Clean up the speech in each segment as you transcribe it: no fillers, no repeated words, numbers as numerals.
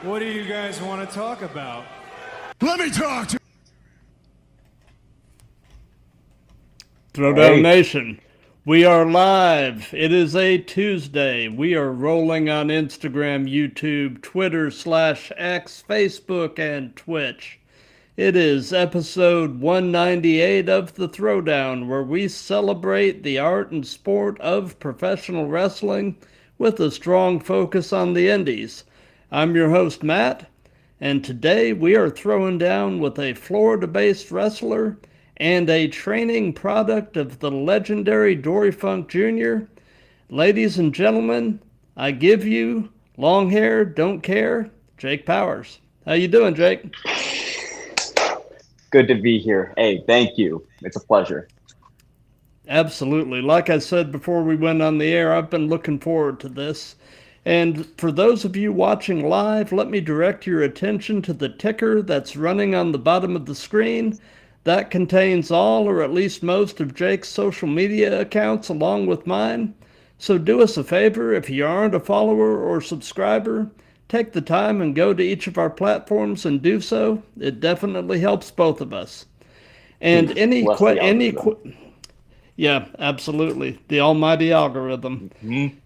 What do you guys want to talk about? Let me talk to Throwdown Nation, we are live. It is a Tuesday. We are rolling on Instagram, YouTube, Twitter /X, Facebook, and Twitch. It is episode 198 of the Throwdown, where we celebrate the art and sport of professional wrestling with a strong focus on the indies. I'm your host, Matt, and today we are throwing down with a Florida-based wrestler and a training product of the legendary Dory Funk Jr. Ladies and gentlemen, I give you long hair, don't care, Jake Powers. How you doing, Jake? Good to be here. Hey, thank you. It's a pleasure. Absolutely. Like I said before we went on the air, I've been looking forward to this. And for those of you watching live, let me direct your attention to the ticker that's running on the bottom of the screen. That contains all or at least most of Jake's social media accounts along with mine. So do us a favor, if you aren't a follower or subscriber, take the time and go to each of our platforms and do so. It definitely helps both of us. And yeah, absolutely. The almighty algorithm. Mm-hmm.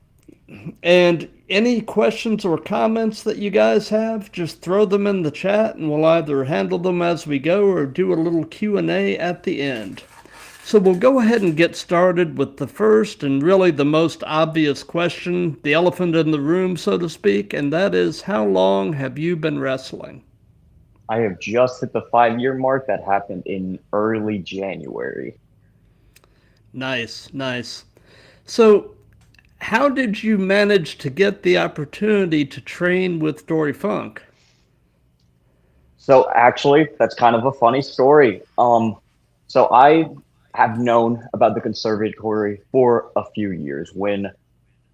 And any questions or comments that you guys have, just throw them in the chat and we'll either handle them as we go or do a little Q&A at the end. So we'll go ahead and get started with the first and really the most obvious question, the elephant in the room, so to speak, and that is, how long have you been wrestling? I have just hit the 5-year mark. That happened in early January. Nice, nice. So how did you manage to get the opportunity to train with Dory Funk? So actually, that's kind of a funny story. So I have known about the conservatory for a few years. When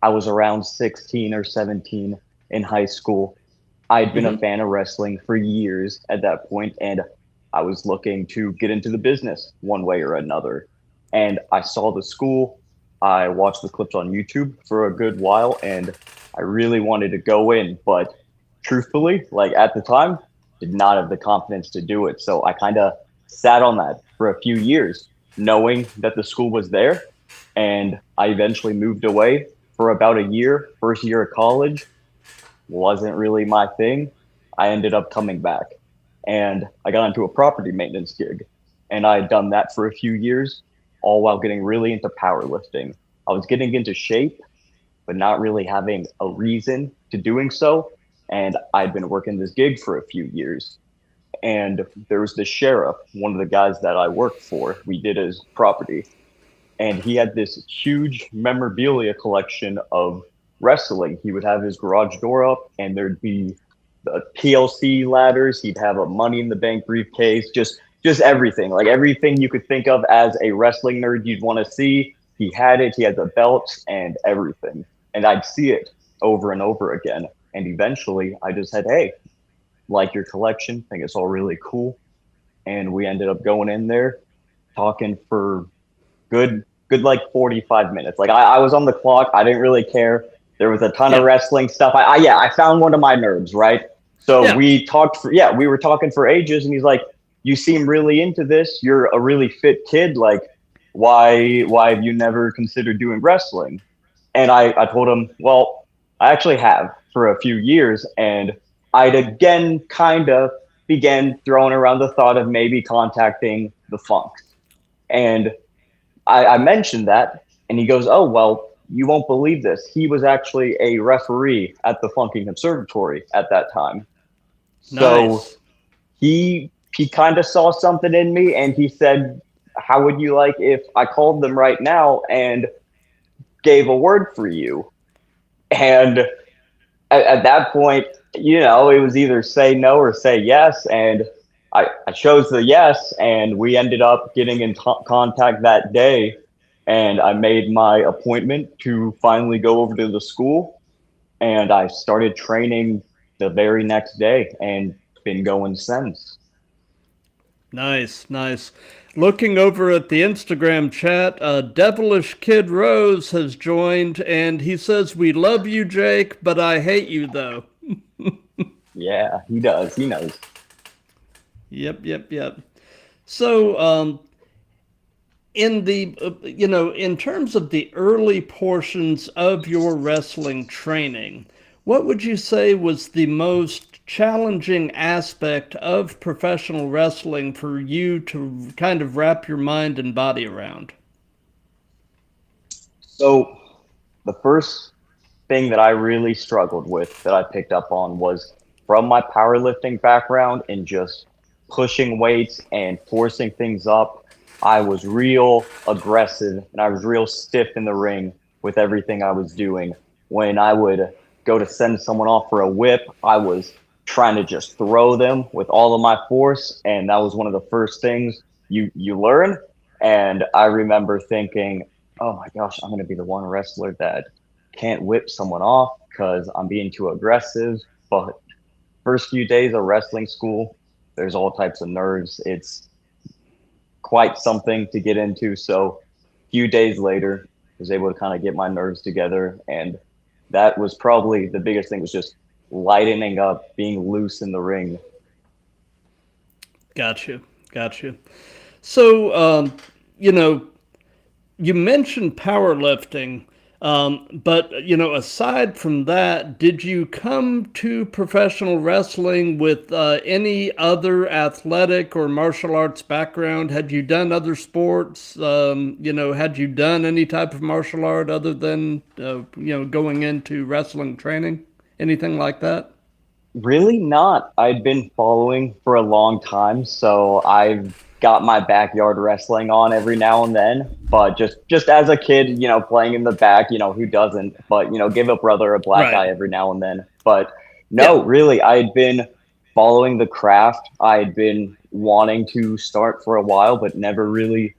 I was around 16 or 17 in high school, I'd been a fan of wrestling for years at that point, and I was looking to get into the business one way or another. And I saw the school. I watched the clips on YouTube for a good while, and I really wanted to go in, but truthfully, like at the time, did not have the confidence to do it. So I kind of sat on that for a few years, knowing that the school was there, and I eventually moved away for about a year. First year of college wasn't really my thing. I ended up coming back, and I got into a property maintenance gig, and I had done that for a few years, all while getting really into powerlifting. I was getting into shape, but not really having a reason to doing so. And I'd been working this gig for a few years. And there was the sheriff, one of the guys that I worked for. We did his property. And he had this huge memorabilia collection of wrestling. He would have his garage door up, and there'd be the PLC ladders. He'd have a Money in the Bank briefcase, just everything, like everything you could think of as a wrestling nerd you'd want to see. He had it. He had the belts and everything. And I'd see it over and over again. And eventually I just said, hey, like your collection, think it's all really cool. And we ended up going in there talking for good like 45 minutes. Like I was on the clock. I didn't really care. There was a ton of wrestling stuff. I found one of my nerds, right? So we were talking for ages, and he's like, you seem really into this. You're a really fit kid. Like, why have you never considered doing wrestling? And I told him, well, I actually have for a few years. And I'd again kind of began throwing around the thought of maybe contacting the Funks. And I mentioned that, and he goes, oh, well, you won't believe this. He was actually a referee at the Funky Conservatory at that time. Nice. So he kind of saw something in me, and he said, how would you like if I called them right now and gave a word for you? And at that point, it was either say no or say yes. And I chose the yes, and we ended up getting in contact that day. And I made my appointment to finally go over to the school, and I started training the very next day and been going since. Nice, nice. Looking over at the Instagram chat, Devilish Kid Rose has joined, and he says, we love you, Jake, but I hate you, though. Yeah, he does. He knows. Yep. So, in the in terms of the early portions of your wrestling training, what would you say was the most challenging aspect of professional wrestling for you to kind of wrap your mind and body around? So the first thing that I really struggled with that I picked up on was from my powerlifting background and just pushing weights and forcing things up. I was real aggressive and I was real stiff in the ring with everything I was doing. When I would go to send someone off for a whip, I was trying to just throw them with all of my force. And that was one of the first things you learn. And I remember thinking, oh my gosh, I'm going to be the one wrestler that can't whip someone off because I'm being too aggressive. But first few days of wrestling school, there's all types of nerves. It's quite something to get into. So a few days later, I was able to kind of get my nerves together. And that was probably the biggest thing, was just lightening up, being loose in the ring. Gotcha. So, you know, you mentioned powerlifting, but aside from that, did you come to professional wrestling with any other athletic or martial arts background? Had you done other sports? Had you done any type of martial art other than going into wrestling training? Anything like that? Really not. I'd been following for a long time, so I've got my backyard wrestling on every now and then. But just as a kid, playing in the back, who doesn't? But give a brother a black eye Right. every now and then. But no, Yeah. really, I'd been following the craft. I'd been wanting to start for a while, but never really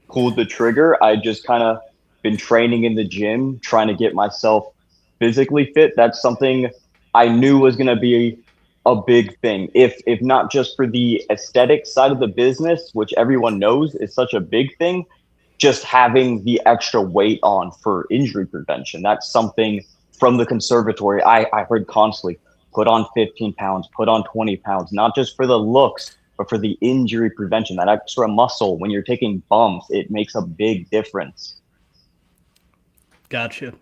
pulled the trigger. I just kind of been training in the gym, trying to get myself physically fit. That's something I knew was going to be a big thing. If not just for the aesthetic side of the business, which everyone knows is such a big thing, just having the extra weight on for injury prevention. That's something from the conservatory I heard constantly: put on 15 pounds, put on 20 pounds, not just for the looks, but for the injury prevention. That extra muscle, when you're taking bumps, it makes a big difference. Gotcha.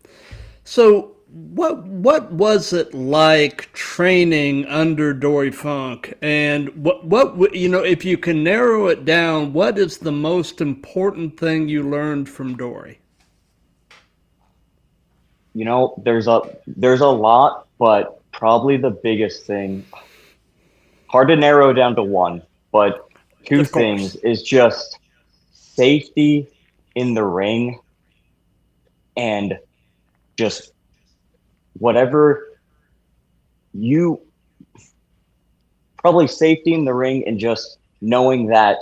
So what was it like training under Dory Funk? And if you can narrow it down, what is the most important thing you learned from Dory? There's a lot, but probably the biggest thing, hard to narrow down to one, but two Of things course. is just safety in the ring and just whatever you probably safety in the ring and just knowing that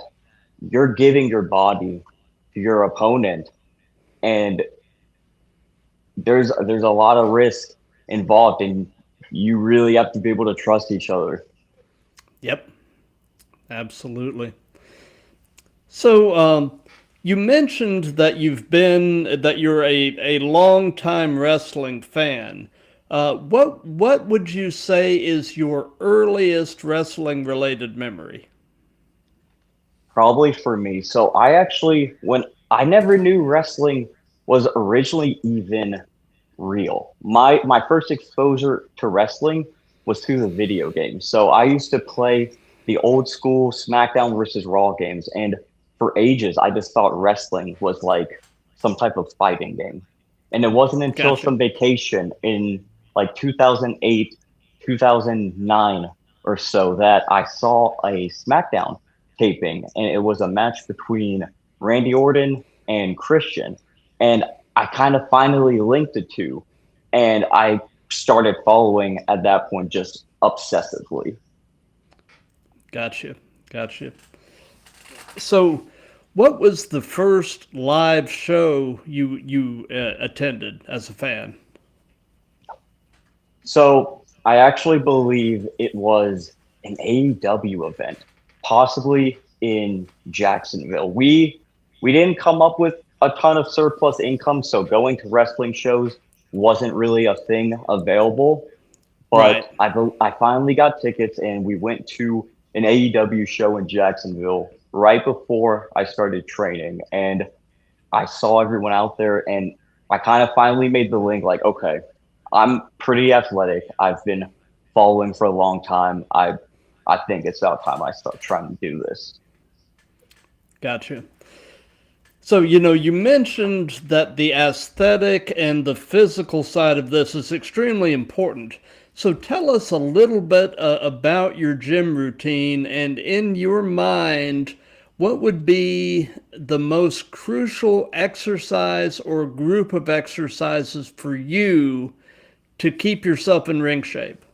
you're giving your body to your opponent, and there's a lot of risk involved, and you really have to be able to trust each other. Yep, absolutely. So, you mentioned that you're a long time wrestling fan. What would you say is your earliest wrestling related memory? Probably for me. So when I never knew wrestling was originally even real. My first exposure to wrestling was through the video game. So I used to play the old school SmackDown versus Raw games, and for ages I just thought wrestling was like some type of fighting game. And it wasn't until Gotcha. some vacation in like 2008, 2009 or so that I saw a SmackDown taping, and it was a match between Randy Orton and Christian. And I kind of finally linked the two, and I started following at that point just obsessively. Gotcha. So, what was the first live show you attended as a fan? So I actually believe it was an AEW event, possibly in Jacksonville. We didn't come up with a ton of surplus income, so going to wrestling shows wasn't really a thing available. But I finally got tickets, and we went to an AEW show in Jacksonville right before I started training, and I saw everyone out there, and I kind of finally made the link. Like, okay, I'm pretty athletic. I've been following for a long time. I think it's about time I start trying to do this. Gotcha. So, you mentioned that the aesthetic and the physical side of this is extremely important. So tell us a little bit about your gym routine, and in your mind, what would be the most crucial exercise or group of exercises for you to keep yourself in ring shape?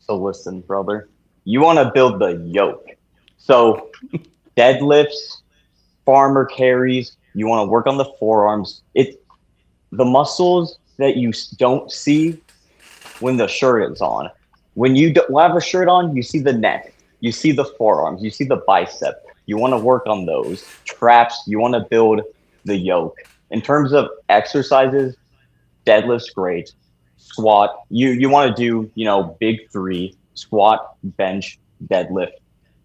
So listen, brother, you want to build the yoke. So deadlifts, farmer carries, you want to work on the forearms. The muscles that you don't see when the shirt is on. When you don't have a shirt on, you see the neck, you see the forearms, you see the bicep. You want to work on those traps. You want to build the yoke. In terms of exercises, deadlift's great. Squat, you want to do, big three, squat, bench, deadlift.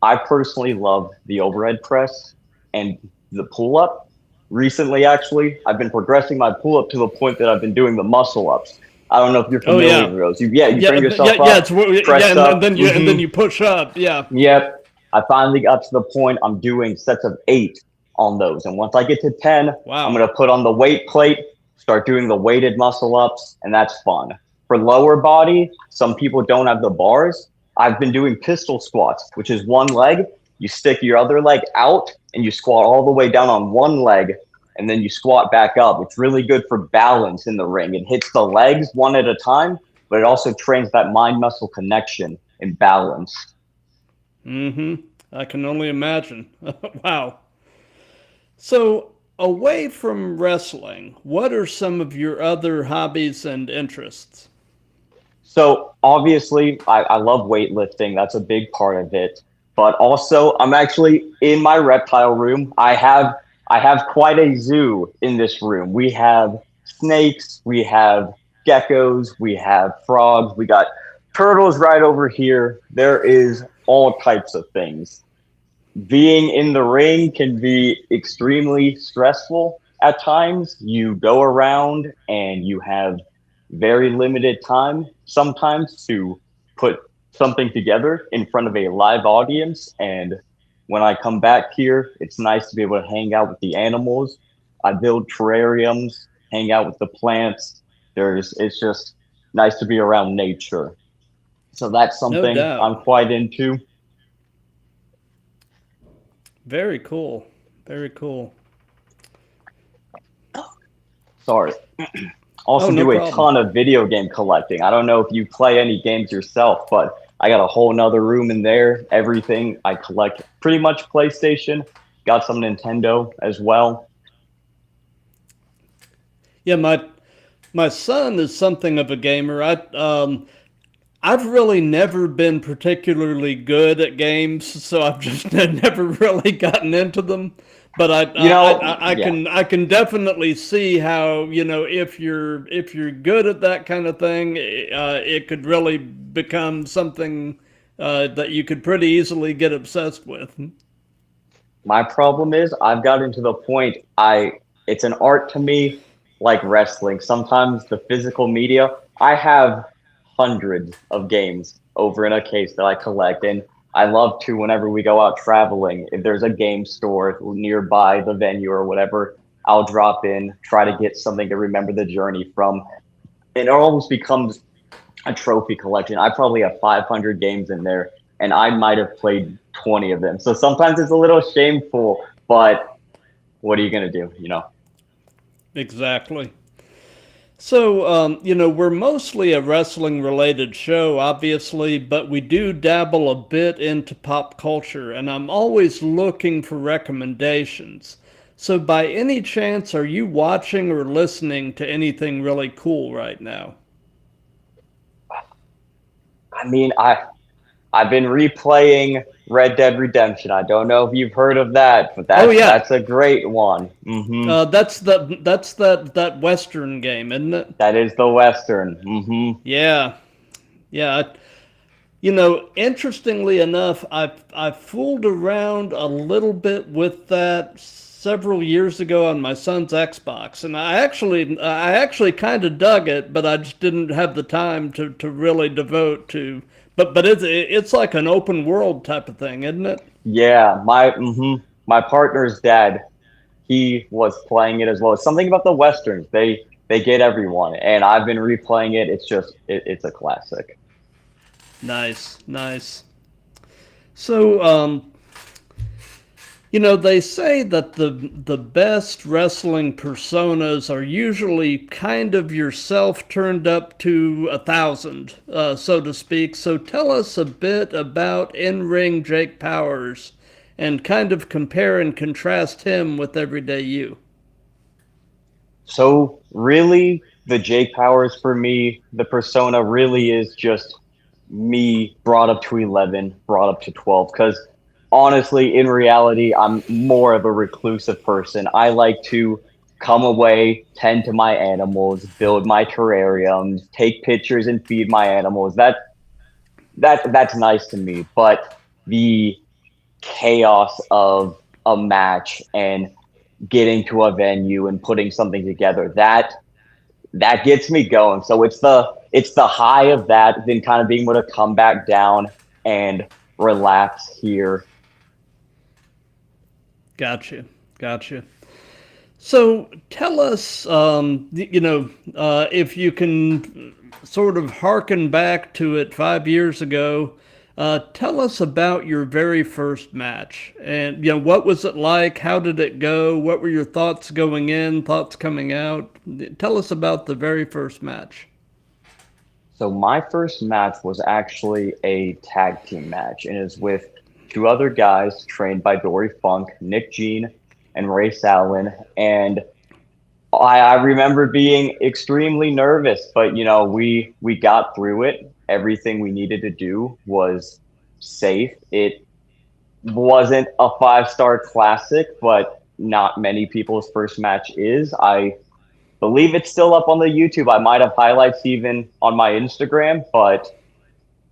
I personally love the overhead press and the pull up. Recently, actually, I've been progressing my pull up to the point that I've been doing the muscle ups. I don't know if you're familiar with those. You bring yourself up, press up, and then you push up. Yeah. Yep. I finally got to the point I'm doing sets of 8 on those. And once I get to 10, I'm going to put on the weight plate, start doing the weighted muscle ups, and that's fun. For lower body, some people don't have the bars. I've been doing pistol squats, which is one leg. You stick your other leg out and you squat all the way down on one leg, and then you squat back up. It's really good for balance in the ring. It hits the legs one at a time, but it also trains that mind-muscle connection and balance. I can only imagine. Wow. So, away from wrestling, what are some of your other hobbies and interests? So, obviously, I love weightlifting. That's a big part of it. But also, I'm actually in my reptile room. I have quite a zoo in this room. We have snakes, we have geckos, we have frogs, we got turtles right over here. There is all types of things. Being in the ring can be extremely stressful at times. You go around and you have very limited time sometimes to put something together in front of a live audience. And when I come back here, it's nice to be able to hang out with the animals. I build terrariums, hang out with the plants. It's just nice to be around nature. So that's something I'm quite into. Very cool. Very cool. Sorry. Also do a ton of video game collecting. I don't know if you play any games yourself, but I got a whole nother room in there. Everything I collect, pretty much PlayStation. Got some Nintendo as well. Yeah, my son is something of a gamer. I've really never been particularly good at games, so I've just never really gotten into them. But I can definitely see how, if you're good at that kind of thing, it could really become something that you could pretty easily get obsessed with. My problem is I've gotten to the point it's an art to me, like wrestling. Sometimes the physical media, I have hundreds of games over in a case that I collect, and I love to, whenever we go out traveling, if there's a game store nearby the venue or whatever, I'll drop in, try to get something to remember the journey from. It almost becomes a trophy collection. I probably have 500 games in there, and I might have played 20 of them. So sometimes it's a little shameful, but what are you going to do, Exactly. So, we're mostly a wrestling-related show, obviously, but we do dabble a bit into pop culture, and I'm always looking for recommendations. So, by any chance, are you watching or listening to anything really cool right now? I mean, I've been replaying Red Dead Redemption. I don't know if you've heard of that, but that's a great one. Mm-hmm. That's that Western game, isn't it? That is the Western. Mm-hmm. Yeah, Yeah. Interestingly enough, I fooled around a little bit with that several years ago on my son's Xbox, and I actually kind of dug it, but I just didn't have the time to really devote to. But it's like an open world type of thing, isn't it? Yeah, my partner's dad, he was playing it as well. It's something about the westerns. They get everyone, and I've been replaying it. It's just it's a classic. Nice, nice. So, they say that the best wrestling personas are usually kind of yourself turned up to 1,000, so to speak. So tell us a bit about in-ring Jake Powers and kind of compare and contrast him with everyday you. So really, the Jake Powers for me, the persona really is just me brought up to 11, brought up to 12. Because honestly, in reality, I'm more of a reclusive person. I like to come away, tend to my animals, build my terrariums, take pictures and feed my animals. That's nice to me. But the chaos of a match and getting to a venue and putting something together, that gets me going. So it's the high of that, then kind of being able to come back down and relax here. Gotcha, gotcha. So tell us, if you can sort of harken back to it 5 years ago, tell us about your very first match. And, what was it like? How did it go? What were your thoughts going in, thoughts coming out? Tell us about the very first match. So my first match was actually a tag team match, and it was with two other guys trained by Dory Funk, Nick Jean, and Race Allen. And I remember being extremely nervous, but we got through it. Everything we needed to do was safe. It wasn't a 5-star classic, but not many people's first match is. I believe it's still up on the YouTube. I might have highlights even on my Instagram, but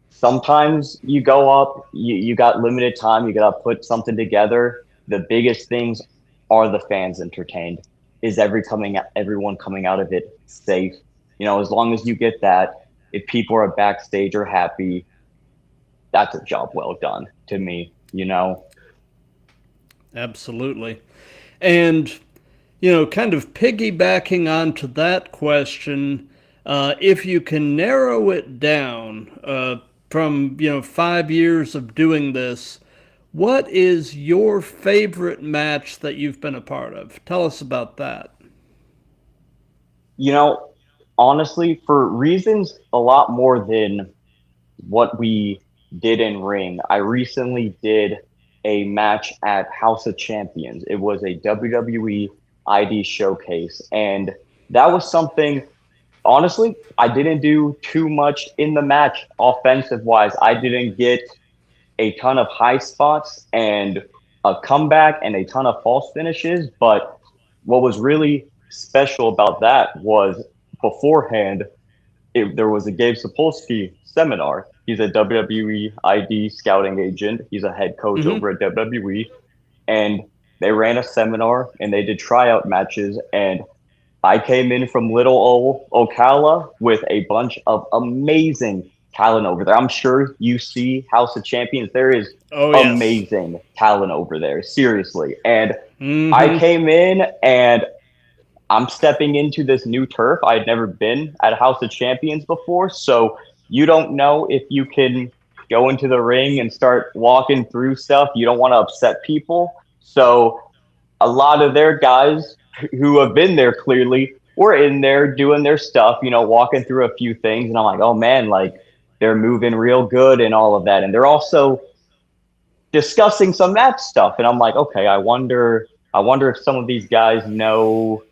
sometimes you go up, you got limited time, you gotta put something together. The biggest things are the fans entertained. Is everyone coming out of it safe? As long as you get that, if people are backstage or happy, that's a job well done to me. Absolutely. And, kind of piggybacking onto that question, if you can narrow it down from, 5 years of doing this, what is your favorite match that you've been a part of? Tell us about that. You know, Honestly, for reasons a lot more than what we did in ring, I recently did a match at House of Champions. It was a WWE ID showcase, and that was something. Honestly, I didn't do too much in the match offensive wise. I didn't get a ton of high spots and a comeback and a ton of false finishes. But what was really special about that was beforehand, there was a Gabe Sapolsky seminar. He's a WWE ID scouting agent. He's a head coach Mm-hmm. over at WWE. And they ran a seminar and they did tryout matches. And I came in from little old Ocala with a bunch of amazing talent over there. I'm sure you see House of Champions. There is Oh, yes. amazing talent over there, seriously. And I Mm-hmm. came in and I'm stepping into this new turf. I had never been at House of Champions before. So you don't know if you can go into the ring and start walking through stuff. You don't want to upset people. So a lot of their guys who have been there clearly were in there doing their stuff, walking through a few things. And I'm like, oh man, like they're moving real good and all of that. And they're also discussing some match stuff. And I'm like, okay, I wonder if some of these guys know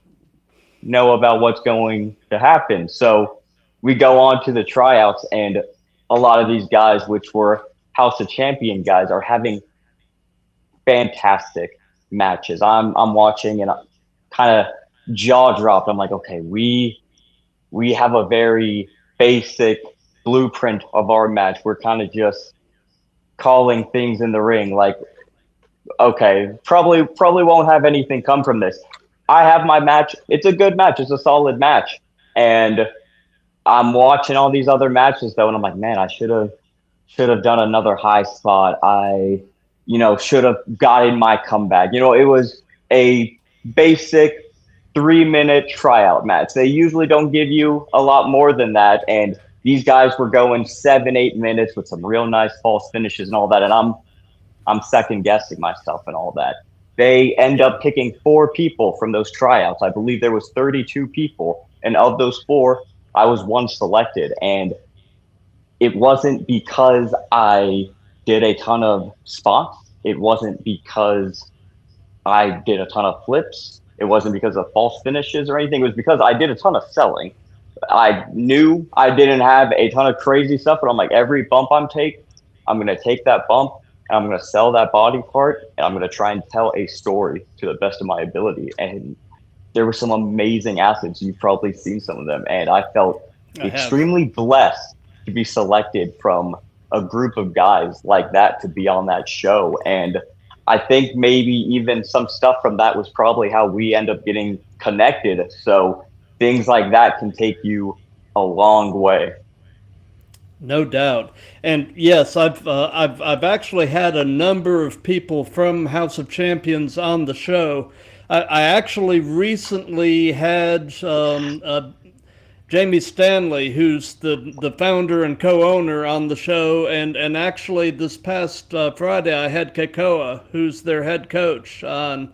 about what's going to happen. So we go on to the tryouts, and a lot of these guys, which were House of Champion guys, are having fantastic matches. I'm watching and I'm kind of jaw dropped. I'm like, okay, we have a very basic blueprint of our match. We're kind of just calling things in the ring like, okay, probably won't have anything come from this. I have my match. It's a good match. It's a solid match. And I'm watching all these other matches though, and I'm like, man, I should have done another high spot. I should have gotten my comeback. It was a basic 3-minute tryout match. They usually don't give you a lot more than that. And these guys were going 7-8 minutes with some real nice false finishes and all that. And I'm second guessing myself and all that. They end up picking 4 people from those tryouts. I believe there was 32 people, and of those 4, I was one selected. And it wasn't because I did a ton of spots. It wasn't because I did a ton of flips. It wasn't because of false finishes or anything. It was because I did a ton of selling. I knew I didn't have a ton of crazy stuff, but I'm like, every bump I'm going to take that bump and I'm going to sell that body part and I'm going to try and tell a story to the best of my ability. And there were some amazing athletes. You've probably seen some of them. And I felt extremely blessed to be selected from a group of guys like that to be on that show. And I think maybe even some stuff from that was probably how we end up getting connected. So things like that can take you a long way. No doubt. And yes, I've actually had a number of people from House of Champions on the show. I actually recently had Jamie Stanley, who's the founder and co-owner, on the show, and actually this past Friday I had Kekoa, who's their head coach, on.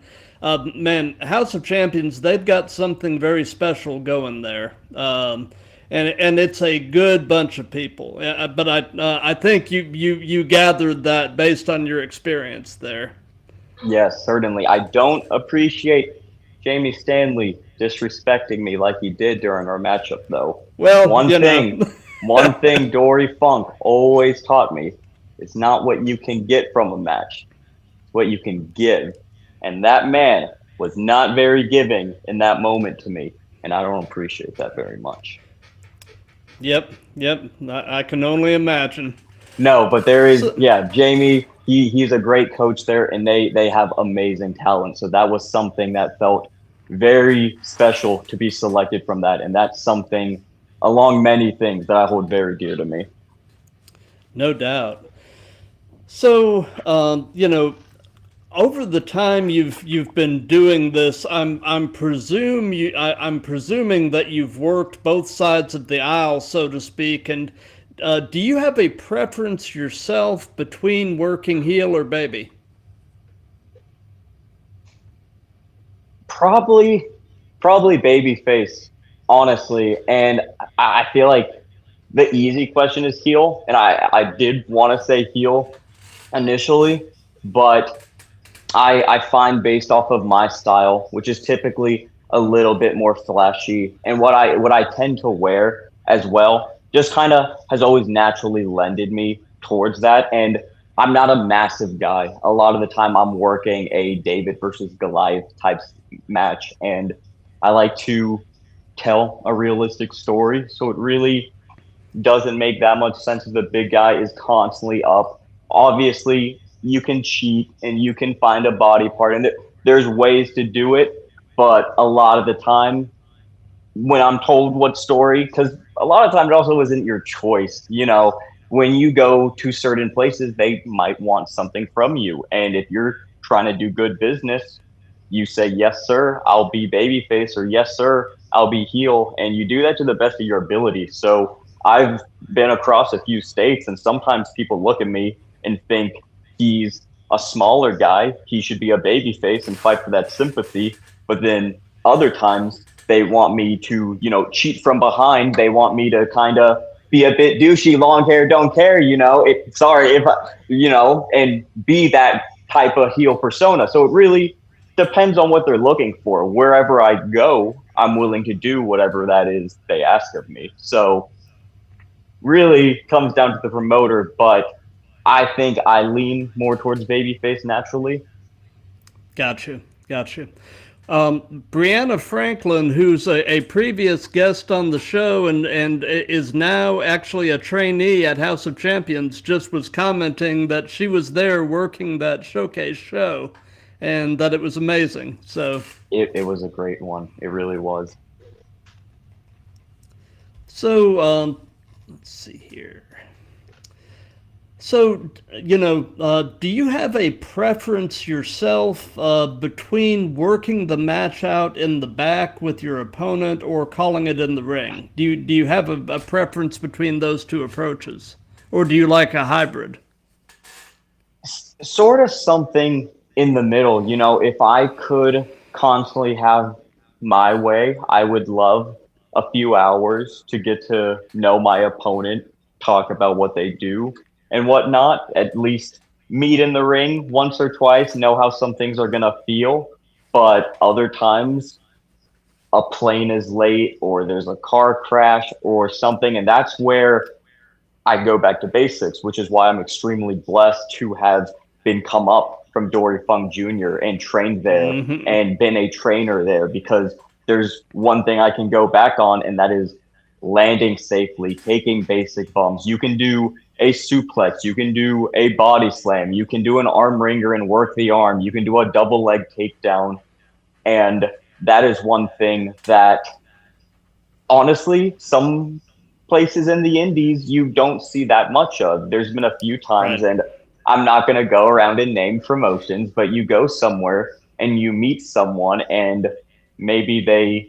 Man, House of Champions, they've got something very special going there, and it's a good bunch of people. But I think you gathered that based on your experience there. Yes, certainly. I don't appreciate Jamie Stanley disrespecting me like he did during our matchup, though. Well, one thing Dory Funk always taught me: it's not what you can get from a match, it's what you can give. And that man was not very giving in that moment to me, and I don't appreciate that very much. Yep. I can only imagine. No, but there is, Jamie, he's a great coach there, and they have amazing talent. So that was something that felt very special to be selected from that. And that's something along many things that I hold very dear to me. No doubt. So, over the time you've been doing this, I'm presuming that you've worked both sides of the aisle, so to speak. And do you have a preference yourself between working heel or baby? Probably baby face, honestly. And I feel like the easy question is heel, and I did want to say heel initially, but I find based off of my style, which is typically a little bit more flashy, and what I tend to wear as well, just kind of has always naturally lended me towards that. And I'm not a massive guy. A lot of the time I'm working a David versus Goliath type match, and I like to tell a realistic story. So it really doesn't make that much sense if the big guy is constantly up. Obviously, you can cheat and you can find a body part, and there's ways to do it. But a lot of the time, when I'm told what story, because a lot of times it also isn't your choice. When you go to certain places, they might want something from you. And if you're trying to do good business, you say, yes, sir, I'll be babyface, or yes, sir, I'll be heel. And you do that to the best of your ability. So I've been across a few states, and sometimes people look at me and think he's a smaller guy. He should be a babyface and fight for that sympathy. But then other times they want me to, cheat from behind. They want me to kind of be a bit douchey, long hair, don't care, and be that type of heel persona. So it really depends on what they're looking for. Wherever I go, I'm willing to do whatever that is they ask of me. So really comes down to the promoter, but I think I lean more towards babyface naturally. Gotcha. Brianna Franklin, who's a previous guest on the show and is now actually a trainee at House of Champions, just was commenting that she was there working that showcase show and that it was amazing. So It was a great one. It really was. So, let's see here. So, do you have a preference yourself between working the match out in the back with your opponent or calling it in the ring? Do you have a preference between those two approaches, or do you like a hybrid? Sort of something in the middle. If I could constantly have my way, I would love a few hours to get to know my opponent, talk about what they do and whatnot, at least meet in the ring once or twice, know how some things are going to feel. But other times, a plane is late or there's a car crash or something. And that's where I go back to basics, which is why I'm extremely blessed to have been come up from Dory Funk Jr. and trained there and been a trainer there, because there's one thing I can go back on, and that is landing safely, taking basic bumps. You can do a suplex, you can do a body slam, you can do an arm wringer and work the arm, you can do a double leg takedown. And that is one thing that honestly, some places in the indies you don't see that much of. There's been a few times, Right. and I'm not going to go around and name promotions, but you go somewhere and you meet someone and maybe they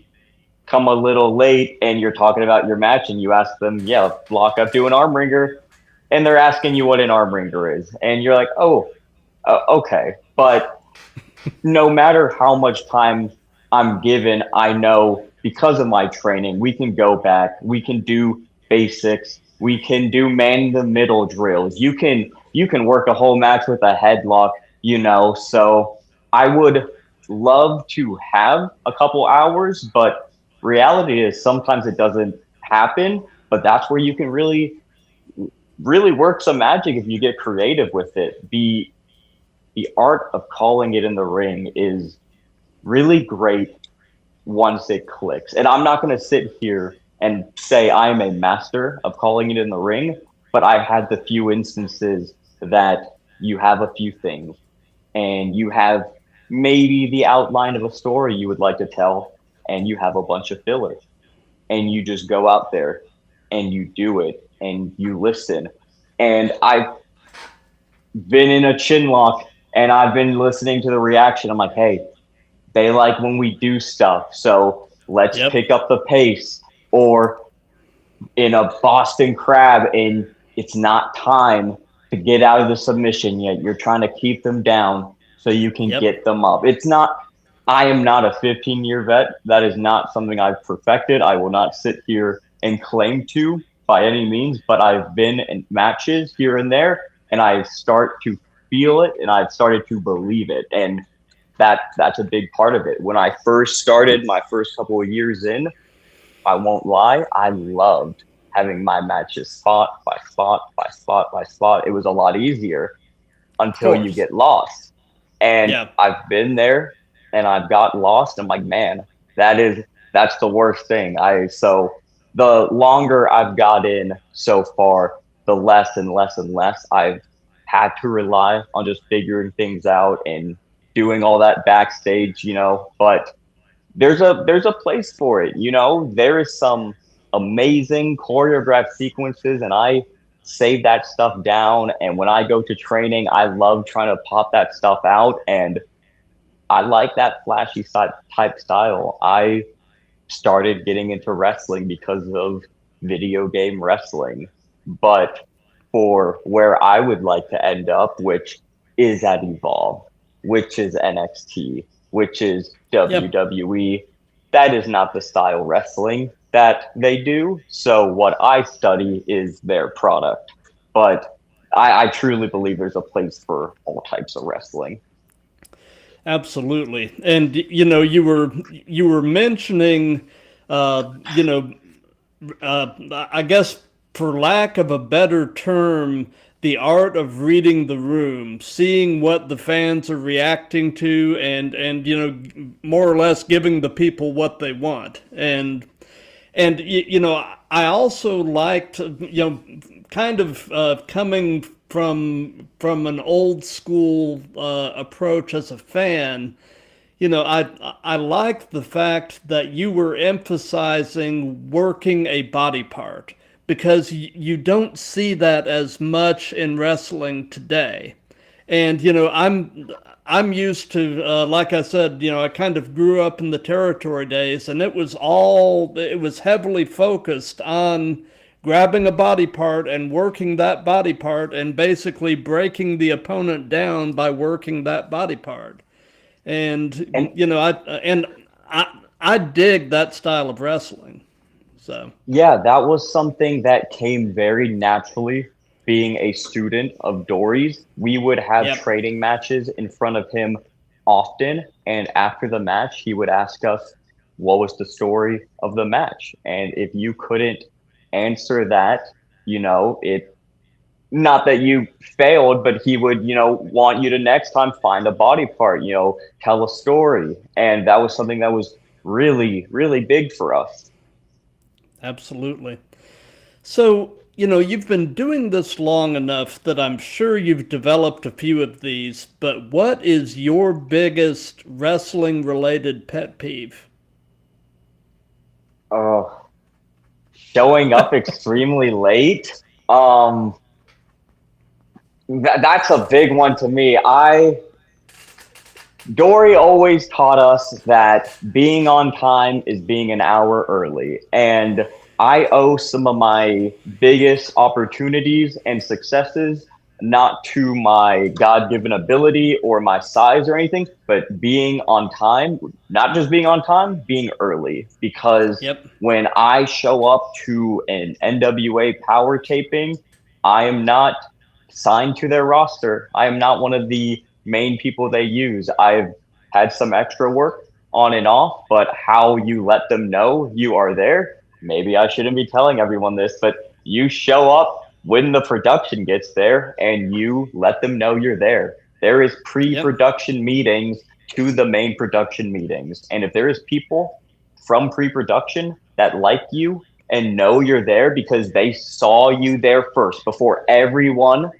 come a little late and you're talking about your match and you ask them, yeah, block up, do an arm wringer. And they're asking you what an arm wringer is. And you're like, oh, okay. But no matter how much time I'm given, I know because of my training, we can go back, we can do basics, we can do man in the middle drills. You can work a whole match with a headlock. So I would love to have a couple hours, but reality is sometimes it doesn't happen. But that's where you can really work some magic if you get creative with it. The art of calling it in the ring is really great once it clicks. And I'm not going to sit here and say I'm a master of calling it in the ring, but I had the few instances that you have a few things and you have maybe the outline of a story you would like to tell, and you have a bunch of fillers, and you just go out there and you do it and you listen. And I've been in a chin lock and I've been listening to the reaction. I'm like, hey, they like when we do stuff, so let's Yep. pick up the pace. Or in a Boston Crab, and it's not time to get out of the submission yet. You're trying to keep them down so you can Yep. get them up. It's not, I am not a 15-year vet. That is not something I've perfected. I will not sit here and claim to by any means, but I've been in matches here and there, and I start to feel it, and I've started to believe it. And that's a big part of it. When I first started, my first couple of years in, I won't lie, I loved having my matches spot by spot by spot by spot. It was a lot easier Of until you course. get lost. And Yeah. I've been there and I've got lost. I'm like, man, that's the worst thing. So the longer I've got in so far, the less and less and less I've had to rely on just figuring things out and doing all that backstage. But there's a place for it. There is some amazing choreographed sequences, and I save that stuff down. And when I go to training, I love trying to pop that stuff out, and I like that flashy type style. I started getting into wrestling because of video game wrestling, but for where I would like to end up, which is at Evolve, which is NXT, which is Yep. WWE, that is not the style wrestling that they do. So what I study is their product. But I truly believe there's a place for all types of wrestling. Absolutely. And you were mentioning, uh, you know, I guess for lack of a better term, the art of reading the room, seeing what the fans are reacting to, and more or less giving the people what they want. And I also liked, kind of coming from an old school approach as a fan. I liked the fact that you were emphasizing working a body part, because you don't see that as much in wrestling today. And I'm used to, like I said, I kind of grew up in the territory days, and it was heavily focused on grabbing a body part and working that body part and basically breaking the opponent down by working that body part. And And I dig that style of wrestling. So yeah, that was something that came very naturally. Being a student of Dory's, we would have yep, training matches in front of him often. And after the match, he would ask us, what was the story of the match? And if you couldn't answer that, it not that you failed, but he would, want you to next time find a body part, tell a story. And that was something that was really, really big for us. absolutely. So, you've been doing this long enough that I'm sure you've developed a few of these, but what is your biggest wrestling related pet peeve? Oh, showing up extremely late. Um, that's a big one to me. Dory always taught us that being on time is being an hour early. And I owe some of my biggest opportunities and successes not to my God given ability or my size or anything, but being on time, not just being on time, being early. Because Yep. when I show up to an NWA power taping, I am not signed to their roster. I am not one of the main people they use. I've had some extra work on and off, but how you let them know you are there, maybe I shouldn't be telling everyone this, but you show up when the production gets there and you let them know you're there. There is Yep. pre-production meetings to the main production meetings. And if there is people from pre-production that like you and know you're there because they saw you there first before everyone,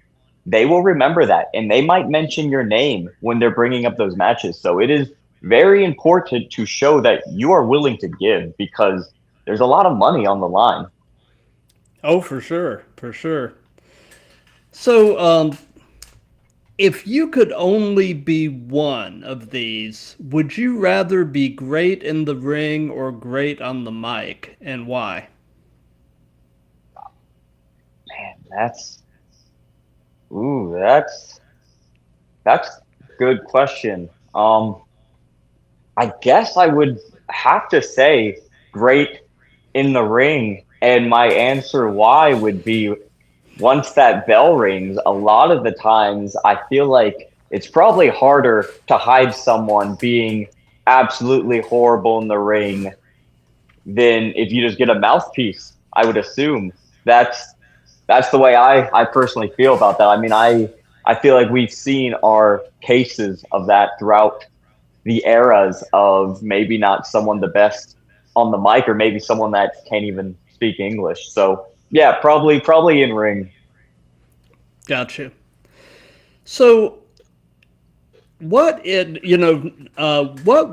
they will remember that and they might mention your name when they're bringing up those matches. So it is very important to show that you are willing to give because there's a lot of money on the line. Oh, for sure. For sure. So, if you could only be one of these, would you rather be great in the ring or great on the mic, and why? Man, ooh, that's a good question. I guess I would have to say great in the ring, and my answer why would be once that bell rings, a lot of the times I feel like it's probably harder to hide someone being absolutely horrible in the ring than if you just get a mouthpiece. I would assume that's that's the way I personally feel about that. I mean, I feel like we've seen our cases of that throughout the eras of maybe not someone the best on the mic or maybe someone that can't even speak English. So yeah, probably in ring. Gotcha. So, what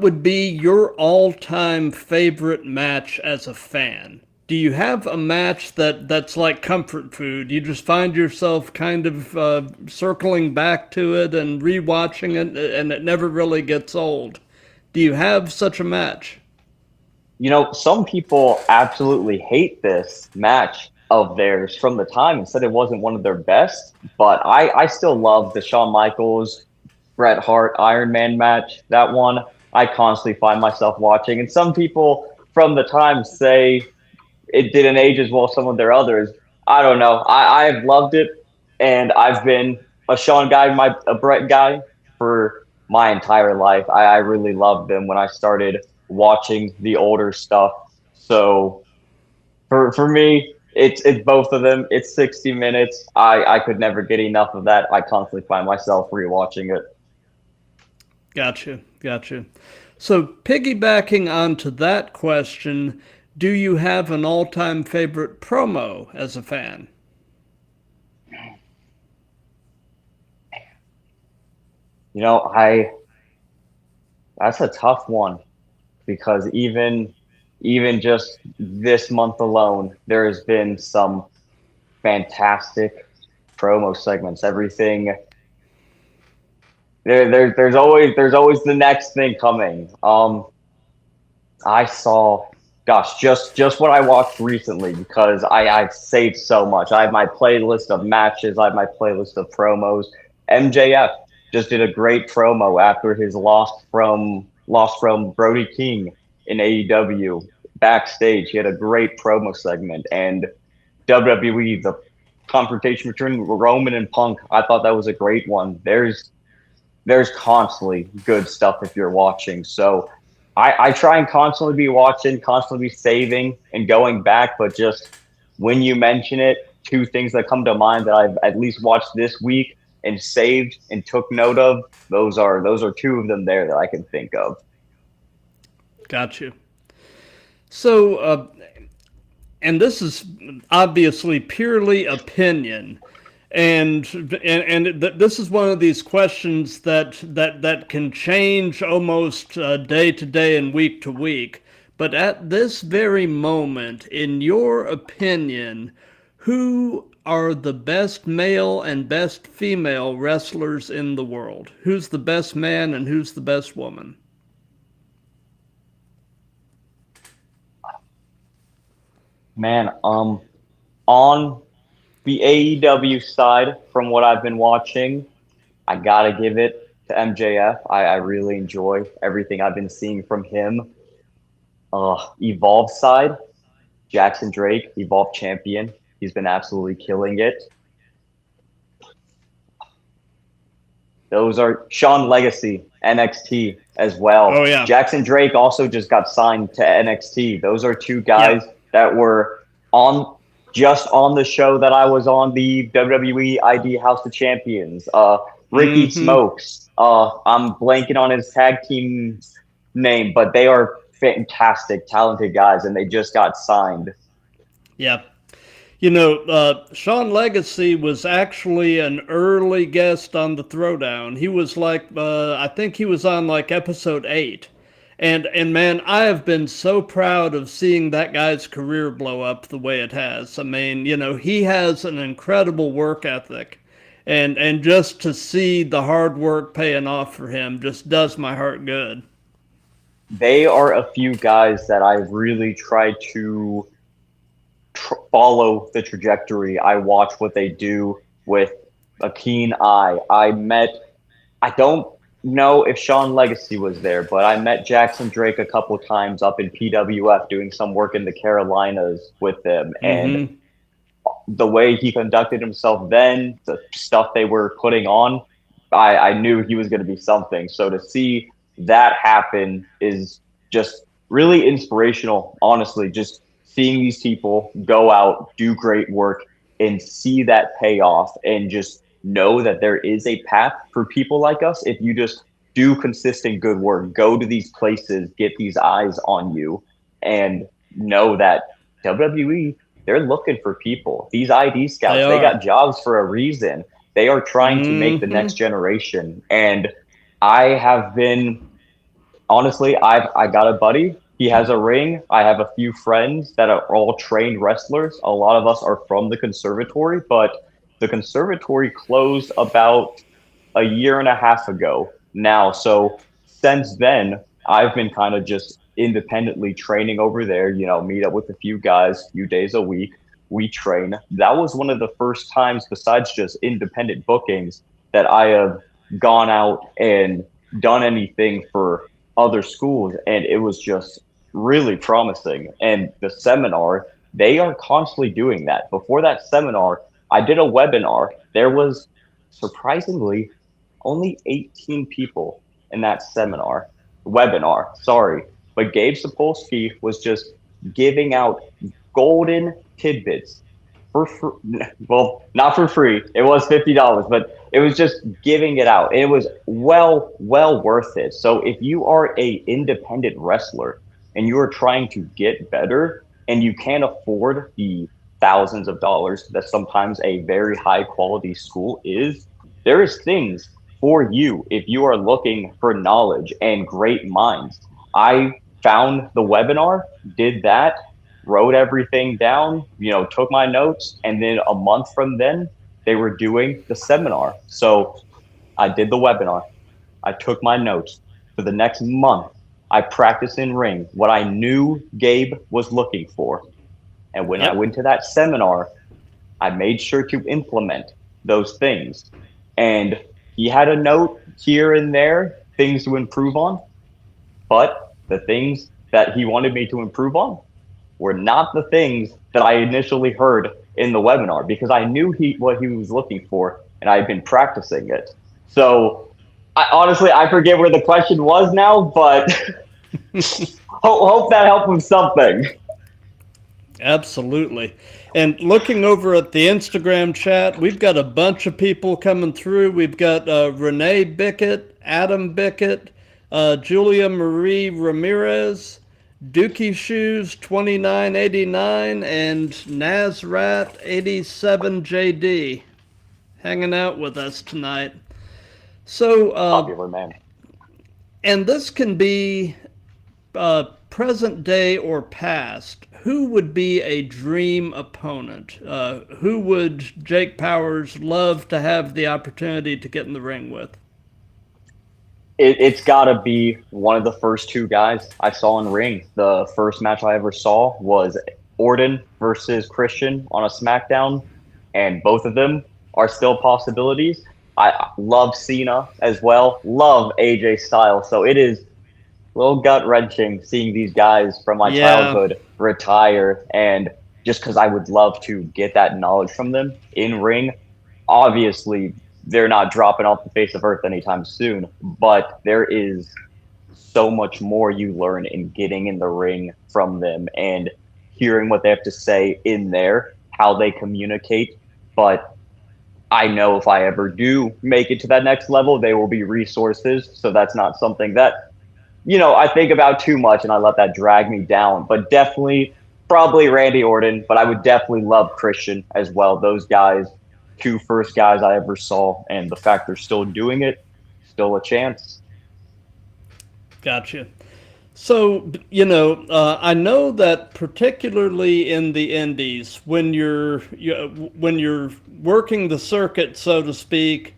would be your all-time favorite match as a fan? Do you have a match that's like comfort food? You just find yourself kind of circling back to it and rewatching it, and it never really gets old. Do you have such a match? Some people absolutely hate this match of theirs from the time and said it wasn't one of their best, but I still love the Shawn Michaels Bret Hart Iron Man match. That one I constantly find myself watching. And some people from the time say it didn't age as well as some of their others. I don't know. I've loved it, and I've been a Shawn guy, a Bret guy for my entire life. I really loved them when I started watching the older stuff. So for me, It's both of them. It's 60 minutes. I could never get enough of that. I constantly find myself rewatching it. Gotcha. So piggybacking onto that question, do you have an all-time favorite promo as a fan? I that's a tough one because even just this month alone, there has been some fantastic promo segments. Everything there's always the next thing coming. I saw, gosh, just what I watched recently because I've saved so much. I have my playlist of matches. I have my playlist of promos. MJF just did a great promo after his loss from Brody King in AEW backstage. He had a great promo segment, and WWE, the confrontation between Roman and Punk. I thought that was a great one. There's constantly good stuff if you're watching. So I try and constantly be watching, constantly be saving and going back. But just when you mention it, two things that come to mind that I've at least watched this week and saved and took note of, those are two of them there that I can think of. Got you. So, and this is obviously purely opinion. And this is one of these questions that can change almost day to day and week to week. But at this very moment, in your opinion, who are the best male and best female wrestlers in the world? Who's the best man and who's the best woman? Man, on the AEW side, from what I've been watching, I gotta give it to MJF. I really enjoy everything I've been seeing from him. Evolve side, Jackson Drake, Evolve champion. He's been absolutely killing it. Those are Sean Legacy, NXT as well. Oh yeah. Jackson Drake also just got signed to NXT. Those are two guys that were on the show that I was on, the WWE ID House of Champions. Ricky Smokes. I'm blanking on his tag team name, but they are fantastic, talented guys, and they just got signed. Yeah. Sean Legacy was actually an early guest on the Throwdown. He was I think he was on like episode 8. And man, I have been so proud of seeing that guy's career blow up the way it has. I mean, he has an incredible work ethic. And just to see the hard work paying off for him just does my heart good. They are a few guys that I really try to follow the trajectory. I watch what they do with a keen eye. I don't know if Sean Legacy was there, but I met Jackson Drake a couple times up in PWF doing some work in the Carolinas with them. And the way he conducted himself then, the stuff they were putting on, I knew he was going to be something. So to see that happen is just really inspirational, honestly. Just seeing these people go out, do great work, and see that payoff, and just know that there is a path for people like us if you just do consistent good work, go to these places, get these eyes on you, and know that WWE, they're looking for people. These ID scouts, they got jobs for a reason. They are trying to make the next generation. And I have been, honestly, I got a buddy. He has a ring. I have a few friends that are all trained wrestlers. A lot of us are from the conservatory, but the conservatory closed about a year and a half ago now. So since then, I've been kind of just independently training over there, meet up with a few guys, a few days a week. We train. That was one of the first times, besides just independent bookings, that I have gone out and done anything for other schools. And it was just really promising. And the seminar, they are constantly doing that. Before that seminar, I did a webinar. There was surprisingly only 18 people in that webinar, sorry. But Gabe Sapolsky was just giving out golden tidbits for free. Well, not for free. It was $50, but it was just giving it out. It was well worth it. So if you are a independent wrestler and you are trying to get better and you can't afford the thousands of dollars that sometimes a very high quality school is, there is things for you if you are looking for knowledge and great minds. I found the webinar, did that, wrote everything down, took my notes, and then a month from then, they were doing the seminar. So I did the webinar. I took my notes. For the next month, I practiced in ring what I knew Gabe was looking for. And when I went to that seminar, I made sure to implement those things. And he had a note here and there, things to improve on. But the things that he wanted me to improve on were not the things that I initially heard in the webinar, because I knew what he was looking for and I had been practicing it. So honestly, I forget where the question was now, but hope that helped with something. Absolutely. And looking over at the Instagram chat, we've got a bunch of people coming through. We've got Renee Bickett, Adam Bickett, Julia Marie Ramirez, Dookie Shoes 2989, and Nazrat 87JD hanging out with us tonight. So Popular man. And this can be present day or past. Who would be a dream opponent? Who would Jake Powers love to have the opportunity to get in the ring with? It's got to be one of the first two guys I saw in ring. The first match I ever saw was Orton versus Christian on a SmackDown, and both of them are still possibilities. I love Cena as well, love AJ Styles. So it is a little gut-wrenching seeing these guys from my childhood retire, and just because I would love to get that knowledge from them in ring. Obviously, they're not dropping off the face of earth anytime soon, but there is so much more you learn in getting in the ring from them and hearing what they have to say in there, how they communicate. But I know if I ever do make it to that next level, they will be resources. So that's not something that, I think about too much and I let that drag me down. But definitely, probably Randy Orton, but I would definitely love Christian as well. Those guys, two first guys I ever saw, and the fact they're still doing it, still a chance. Gotcha. So, I know that particularly in the indies, when you're working the circuit, so to speak,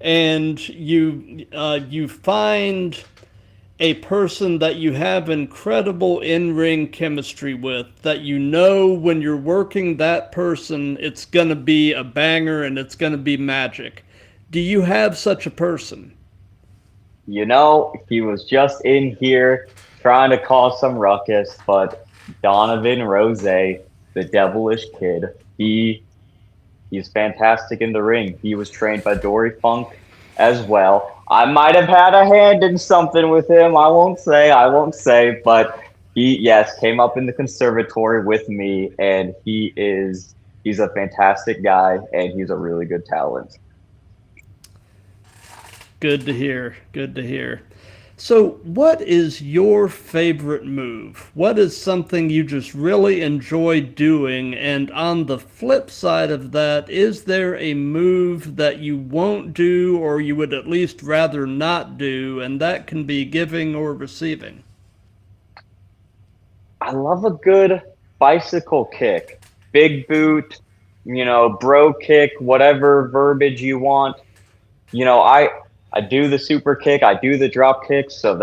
and you find a person that you have incredible in-ring chemistry with, that when you're working that person, it's going to be a banger and it's going to be magic. Do you have such a person? He was just in here trying to cause some ruckus, but Donovan Rose, the devilish kid, he's fantastic in the ring. He was trained by Dory Funk as well. I might have had a hand in something with him. I won't say, but he, came up in the conservatory with me, and he's a fantastic guy, and he's a really good talent. Good to hear. So what is your favorite move? What is something you just really enjoy doing? And on the flip side of that, is there a move that you won't do or you would at least rather not do? And that can be giving or receiving. I love a good bicycle kick, big boot, bro kick, whatever verbiage you want. I do the super kick, I do the drop kick, so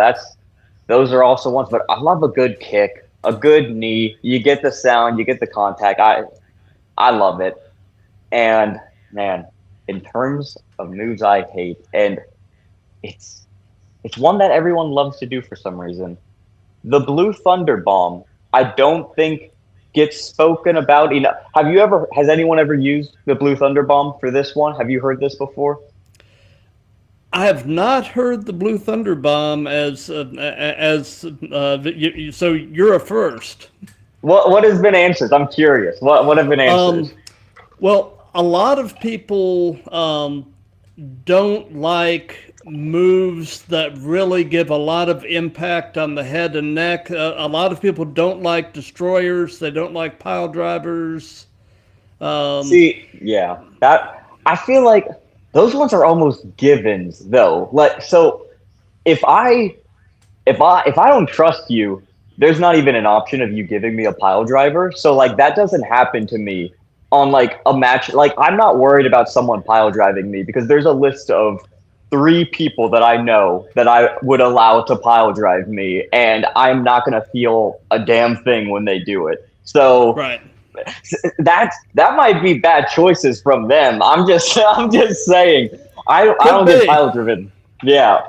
those are also ones. But I love a good kick, a good knee. You get the sound, you get the contact. I love it. And man, in terms of moves I hate, and it's one that everyone loves to do for some reason. The Blue Thunder Bomb, I don't think gets spoken about enough. Has anyone ever used the Blue Thunder Bomb for this one? Have you heard this before? I have not heard the Blue Thunder Bomb so you're a first. What has been answers? I'm curious. What have been answers? Well, a lot of people don't like moves that really give a lot of impact on the head and neck. A lot of people don't like destroyers. They don't like pile drivers. See, yeah, that I feel like those ones are almost givens, though. Like, so if I if I don't trust you, there's not even an option of you giving me a pile driver. So like that doesn't happen to me on like a match. Like I'm not worried about someone pile driving me because there's a list of 3 people that I know that I would allow to pile drive me, and I'm not gonna feel a damn thing when they do it. So Right. that might be bad choices from them. I'm just saying. I Could don't get be. pile driven. Yeah.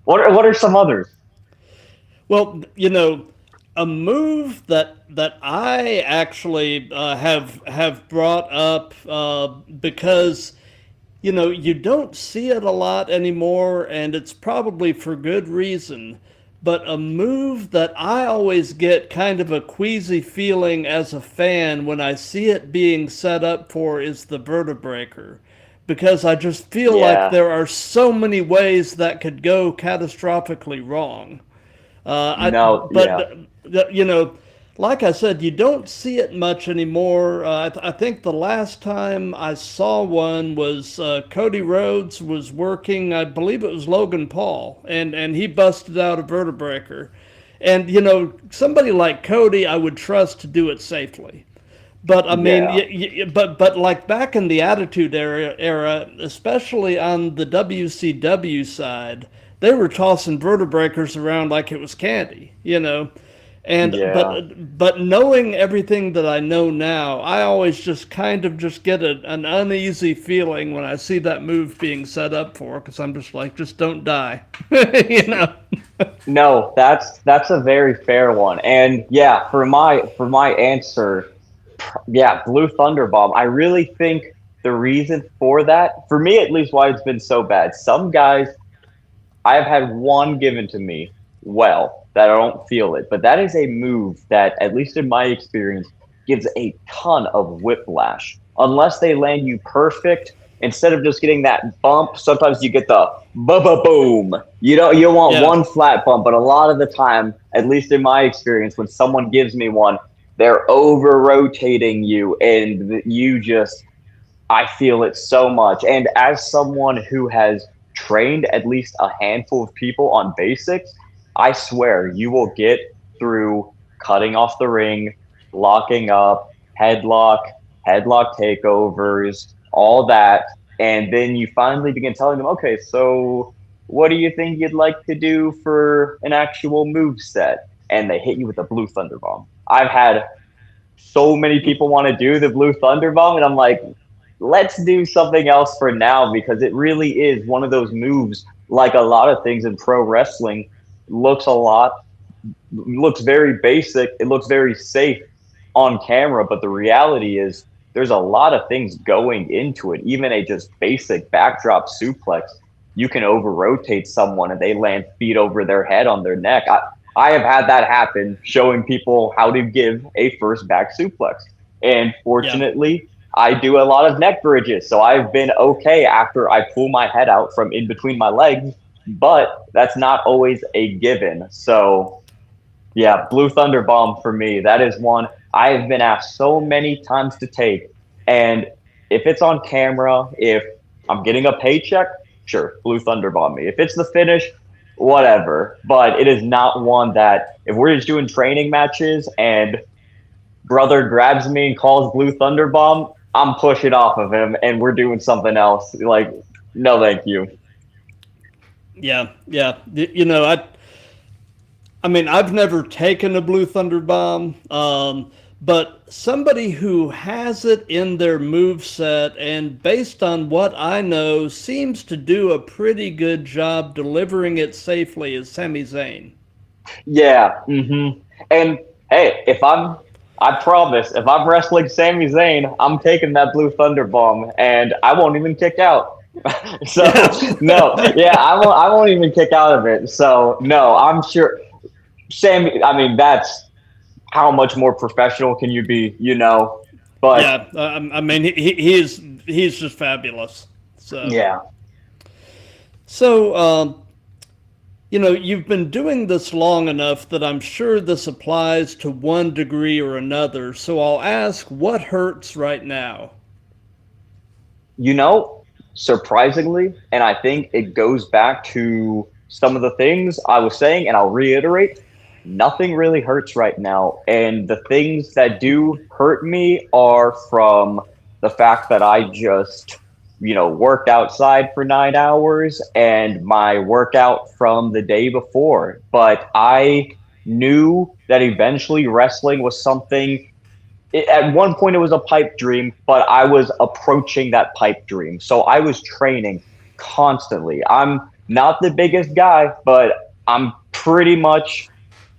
What are some others? Well, a move that I actually have brought up because you don't see it a lot anymore, and it's probably for good reason. But a move that I always get kind of a queasy feeling as a fan when I see it being set up for is the vertebreaker. Because I just feel like Yeah. there are so many ways that could go catastrophically wrong. No. But Yeah. like I said, you don't see it much anymore. I think the last time I saw one was Cody Rhodes was working. I believe it was Logan Paul, and he busted out a vertebreaker. And somebody like Cody, I would trust to do it safely. But I mean, Yeah. but like back in the Attitude era, especially on the WCW side, they were tossing vertebreakers around like it was candy. And Yeah. but knowing everything that I know now, I always just kind of just get an uneasy feeling when I see that move being set up for, because I'm just like, just don't die, you know. No, that's a very fair one. And yeah, for my answer, yeah, Blue Thunder Bomb. I really think the reason for that, for me at least, why it's been so bad. Some guys, I've had one given to me well that I don't feel it, but that is a move that, at least in my experience, gives a ton of whiplash. Unless they land you perfect, instead of just getting that bump, sometimes you get the ba boom. You don't want Yeah, one flat bump, but a lot of the time, at least in my experience, when someone gives me one, they're over rotating you, and you just I feel it so much. And as someone who has trained at least a handful of people on basics, I swear you will get through cutting off the ring, locking up, headlock, headlock takeovers, all that. And then you finally begin telling them, okay, so what do you think you'd like to do for an actual move set? And they hit you with a blue thunder bomb. I've had so many people want to do the blue thunder bomb, and I'm like, let's do something else for now, because it really is one of those moves, like a lot of things in pro wrestling, looks a lot looks very basic, it looks very safe on camera, but the reality is there's a lot of things going into it. Even a just basic backdrop suplex, you can over rotate someone and they land feet over their head on their neck. I have had that happen, showing people how to give a first back suplex. And yeah. fortunately, I do a lot of neck bridges. So I've been okay after I pull my head out from in between my legs, but that's not always a given. So yeah, Blue Thunder Bomb for me, that is one I have been asked so many times to take. And if it's on camera, if I'm getting a paycheck, sure, Blue Thunder Bomb me. If it's the finish, whatever. But it is not one that, if we're just doing training matches and brother grabs me and calls Blue Thunder Bomb, I'm pushing off of him and we're doing something else. Like, no, thank you. Yeah, yeah. I mean, I've never taken a Blue Thunder Bomb, but somebody who has it in their move set, and based on what I know, seems to do a pretty good job delivering it safely, is Sami Zayn. Yeah. And hey, I promise, if I'm wrestling Sami Zayn, I'm taking that Blue Thunder Bomb, and I won't even kick out. So no, yeah, I won't even kick out of it. So no, I'm sure Sammy. I mean, that's how much more professional can you be, you know? But Yeah, I mean, he's just fabulous. So, yeah, so you know, you've been doing this long enough that I'm sure this applies to one degree or another. So I'll ask, what hurts right now? you know, surprisingly, and I think it goes back to some of the things I was saying, and I'll reiterate, nothing really hurts right now. And the things that do hurt me are from the fact that I just, worked outside for 9 hours and my workout from the day before. But I knew that eventually wrestling was something at one point it was a pipe dream, but I was approaching that pipe dream. So I was training constantly. I'm not the biggest guy, but I'm pretty much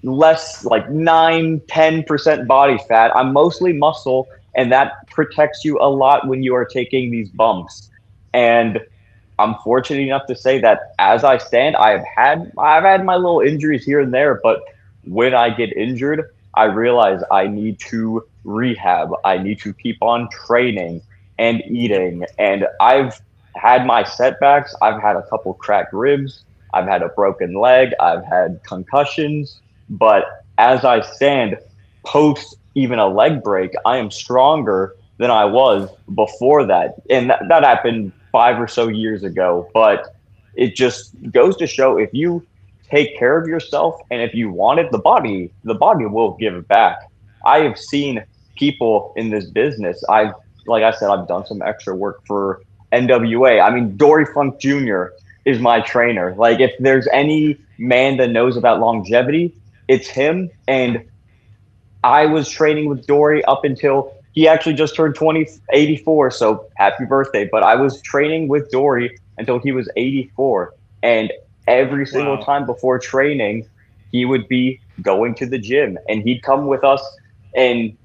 less like 9-10% body fat. I'm mostly muscle, and that protects you a lot when you are taking these bumps. And I'm fortunate enough to say that as I stand, I've had my little injuries here and there, but when I get injured, I realize I need to rehab. I need to keep on training and Yep. eating. And I've had my setbacks. I've had a couple cracked ribs. I've had a broken leg. I've had concussions. But as I stand post even a leg break, I am stronger than I was before that. And that happened 5 or so years ago. But it just goes to show if you take care of yourself and if you want it, the body will give it back. I have seen people in this business. Like I said, I've done some extra work for NWA. I mean, Dory Funk Jr. is my trainer. Like, if there's any man that knows about longevity, it's him. And I was training with Dory up until he actually just turned 84. So happy birthday. But I was training with Dory until he was 84. And every single Wow. time before training, he would be going to the gym and he'd come with us. And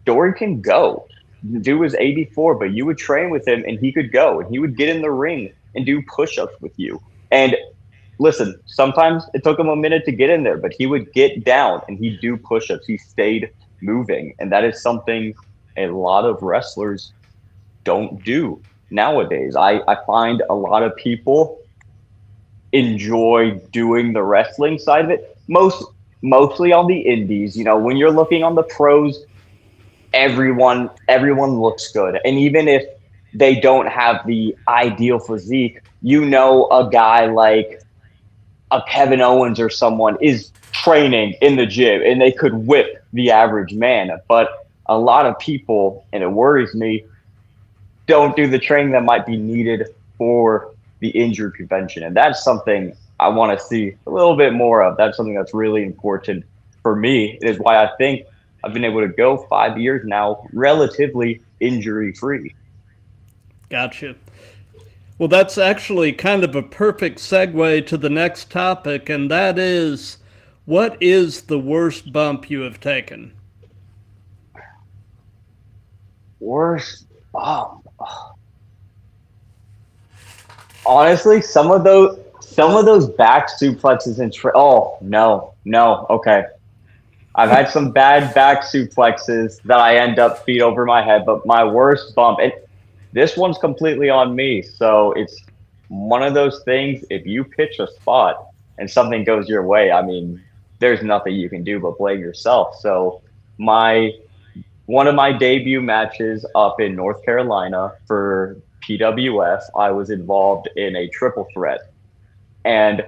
Dory can go. The dude was 84, but you would train with him and he could go and he would get in the ring and do push ups with you. And listen, sometimes it took him a minute to get in there, but he would get down and he'd do push ups. He stayed moving. And that is something a lot of wrestlers don't do nowadays. I find a lot of people enjoy doing the wrestling side of it. Mostly on the indies. When you're looking on the pros, everyone looks good. And even if they don't have the ideal physique, a guy like a Kevin Owens or someone is training in the gym and they could whip the average man. But a lot of people, and it worries me, don't do the training that might be needed for the injury prevention. And that's something I want to see a little bit more of. That's something that's really important for me. It is why I think I've been able to go 5 years now relatively injury free. Gotcha. Well, that's actually kind of a perfect segue to the next topic, and that is, what is the worst bump you have taken? Worst bump. Honestly, some of those back suplexes and oh no, okay. I've had some bad back suplexes that I end up feet over my head, but my worst bump, and this one's completely on me. So it's one of those things. If you pitch a spot and something goes your way, I mean, there's nothing you can do but blame yourself. So one of my debut matches up in North Carolina for PWF, I was involved in a triple threat. And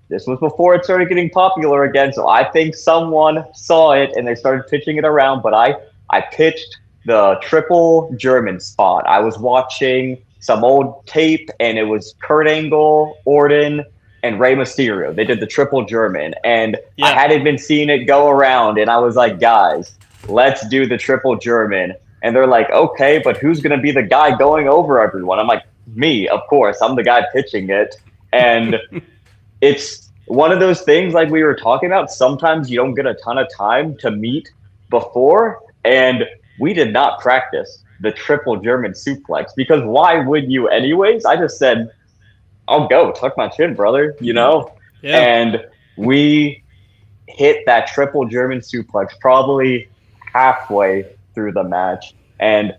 this was before it started getting popular again. So I think someone saw it and they started pitching it around. But I pitched the triple German spot. I was watching some old tape and it was Kurt Angle, Orton, and Rey Mysterio. They did the triple German. And I Yeah. hadn't been seeing it go around. And I was like, guys, let's do the triple German. And they're like, okay, but who's going to be the guy going over everyone? I'm like, me, of course. I'm the guy pitching it. And it's one of those things like we were talking about. Sometimes you don't get a ton of time to meet before. And we did not practice the triple German suplex because why would you anyways? I just said, I'll go tuck my chin, brother, Yeah. And hit that triple German suplex probably halfway through the match, and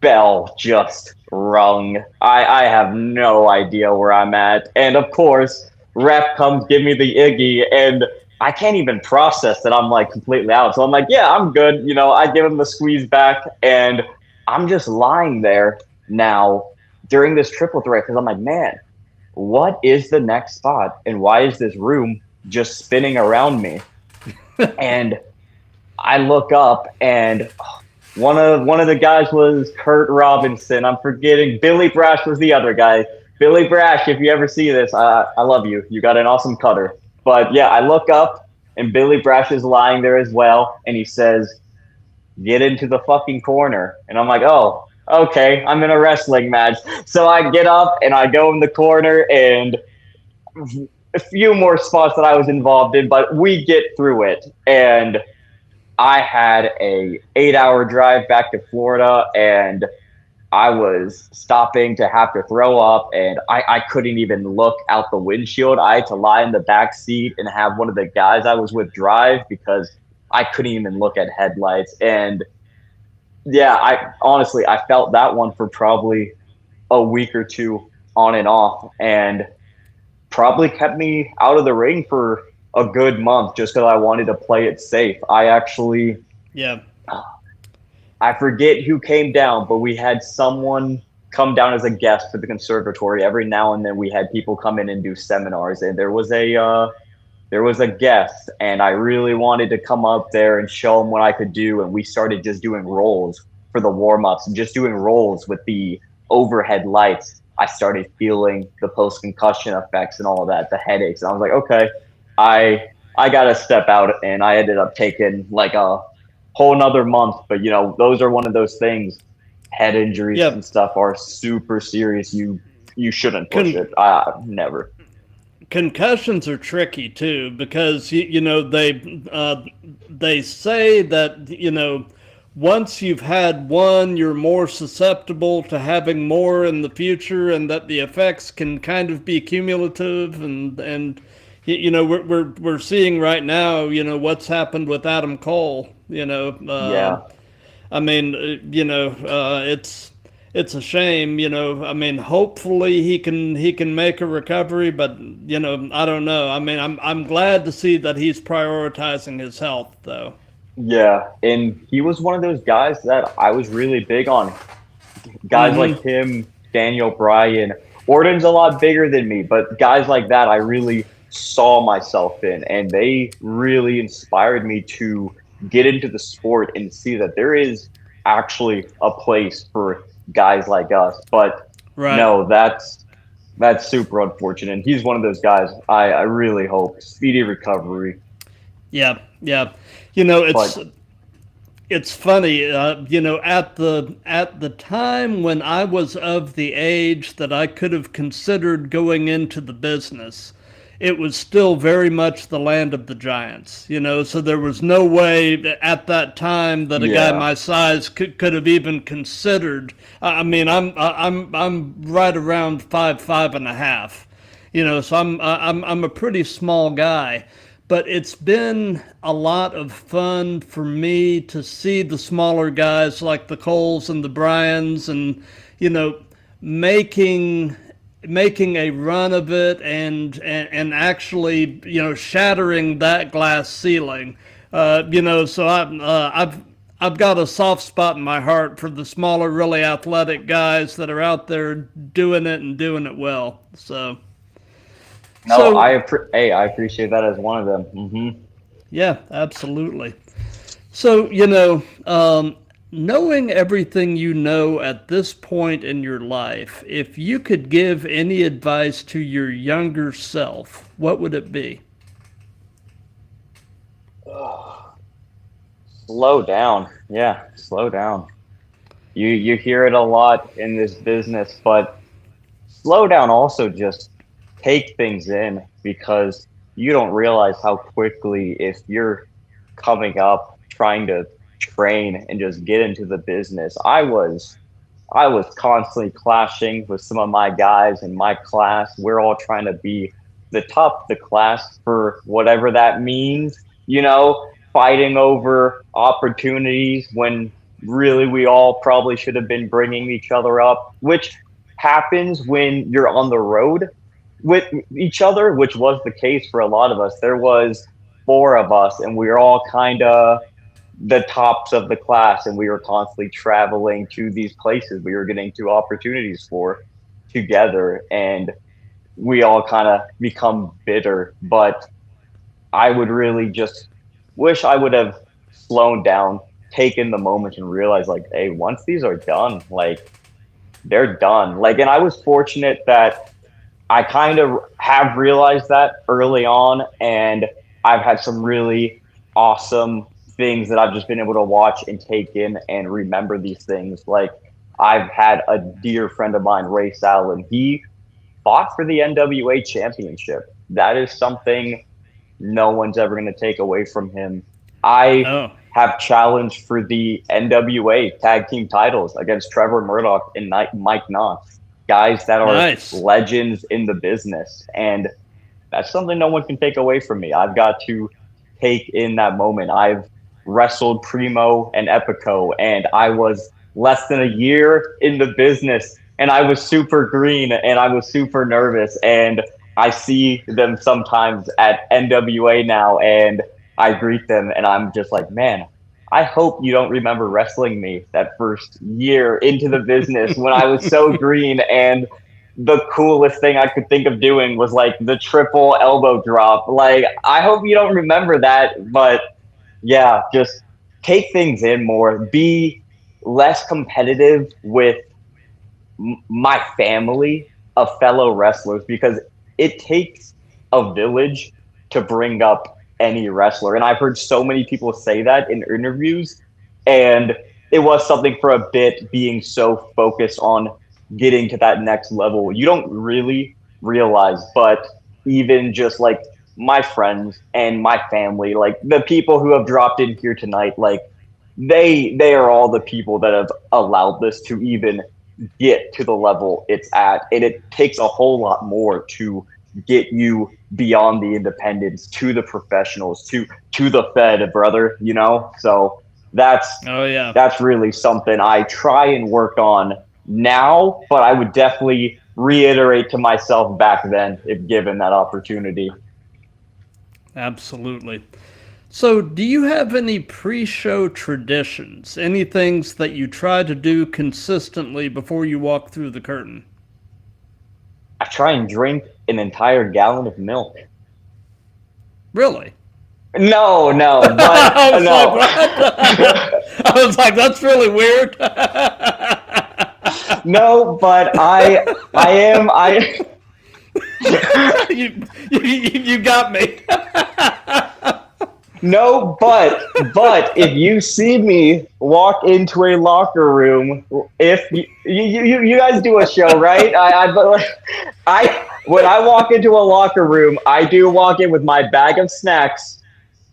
bell just rung. I have no idea where I'm at. And of course, ref comes give me the Iggy, and I can't even process that I'm like completely out. So I'm like, yeah, I'm good. I give him the squeeze back, and I'm just lying there now during this triple threat because I'm like, man, what is the next spot? And why is this room just spinning around me? And I look up, and one of the guys was Kurt Robinson. I'm forgetting. Billy Brash was the other guy. Billy Brash, if you ever see this, I love you. You got an awesome cutter. But yeah, I look up, and Billy Brash is lying there as well, and he says, "Get into the fucking corner." And I'm like, "Oh, okay. I'm in a wrestling match." So I get up and I go in the corner, and a few more spots that I was involved in, but we get through it. And I had a 8-hour drive back to Florida, and I was stopping to have to throw up, and I couldn't even look out the windshield. I had to lie in the back seat and have one of the guys I was with drive because I couldn't even look at headlights. And yeah, I felt that one for probably a week or two on and off, and probably kept me out of the ring for a good month just because I wanted to play it safe. Yeah. I forget who came down, but we had someone come down as a guest to the conservatory. Every now and then we had people come in and do seminars, and there was a guest, and I really wanted to come up there and show him what I could do. And we started just doing rolls for the warm-ups and just doing rolls with the overhead lights. I started feeling the post-concussion effects and all of that, the headaches. And I was like, okay, I got to step out. And I ended up taking like a whole nother month. But, those are one of those things. Head injuries and stuff are super serious. You shouldn't push it. Never. Concussions are tricky too because they say that once you've had one, you're more susceptible to having more in the future, and that the effects can kind of be cumulative. And we're seeing right now what's happened with Adam Cole. Yeah. I mean, it's a shame, I mean, hopefully he can make a recovery, but I don't know. I mean, I'm glad to see that he's prioritizing his health though. Yeah, and he was one of those guys that I was really big on. Guys like him, Daniel Bryan. Orton's a lot bigger than me, but guys like that I really saw myself in, and they really inspired me to get into the sport and see that there is actually a place for guys like us. But no, that's super unfortunate. And he's one of those guys I really hope speedy recovery. Yeah. It's funny, at the time when I was of the age that I could have considered going into the business, it was still very much the land of the giants, so there was no way at that time that a guy my size could have even considered. I mean, I'm right around 5'5.5", so I'm a pretty small guy. But it's been a lot of fun for me to see the smaller guys like the Coles and the Bryans and, making a run of it and actually, shattering that glass ceiling. So I've got a soft spot in my heart for the smaller, really athletic guys that are out there doing it and doing it well. So. No, I appreciate that as one of them. Mm-hmm. Yeah, absolutely. So, knowing everything you know at this point in your life, if you could give any advice to your younger self, what would it be? Slow down. Yeah, slow down. You hear it a lot in this business, but slow down also just take things in, because you don't realize how quickly, if you're coming up trying to train and just get into the business. I was constantly clashing with some of my guys in my class. We're all trying to be the top of the class for whatever that means, you know, fighting over opportunities when really we all probably should have been bringing each other up, which happens when you're on the road with each other, which was the case for a lot of us. There was four of us, and we were all kind of the tops of the class, and we were constantly traveling to these places we were getting to opportunities for together, and we all kind of become bitter. But I would really just wish I would have slowed down, taken the moment, and realized, like, hey, once these are done, like, they're done. Like, and I was fortunate that I kind of have realized that early on, and I've had some really awesome things that I've just been able to watch and take in and remember these things. Like, I've had a dear friend of mine, Ray Allen. He fought for the NWA championship. That is something no one's ever going to take away from him. I have challenged for the NWA tag team titles against Trevor Murdoch and Mike Knox, guys that are legends in the business. And that's something no one can take away from me. I've got to take in that moment. I've wrestled Primo and Epico, and I was less than a year in the business, and I was super green and I was super nervous. And I see them sometimes at NWA now, and I greet them, and I'm just like, man, I hope you don't remember wrestling me that first year into the business when I was so green, and the coolest thing I could think of doing was like the triple elbow drop. Like, I hope you don't remember that, but yeah, just take things in more, be less competitive with my family of fellow wrestlers, because it takes a village to bring up any wrestler. And I've heard so many people say that in interviews, and it was something for a bit, being so focused on getting to that next level. You don't really realize, but even just like my friends and my family, like the people who have dropped in here tonight, like they are all the people that have allowed this to even get to the level it's at. And it takes a whole lot more to get you beyond the independents to the professionals, to the Fed, brother, you know? So that's really something I try and work on now, but I would definitely reiterate to myself back then if given that opportunity. Absolutely. So do you have any pre-show traditions? Any things that you try to do consistently before you walk through the curtain? I try and drink an entire gallon of milk. Really? No, but I no. was like, that's really weird. No, but I am. You got me. No, but if you see me walk into a locker room, if you guys do a show, right? When I walk into a locker room, I do walk in with my bag of snacks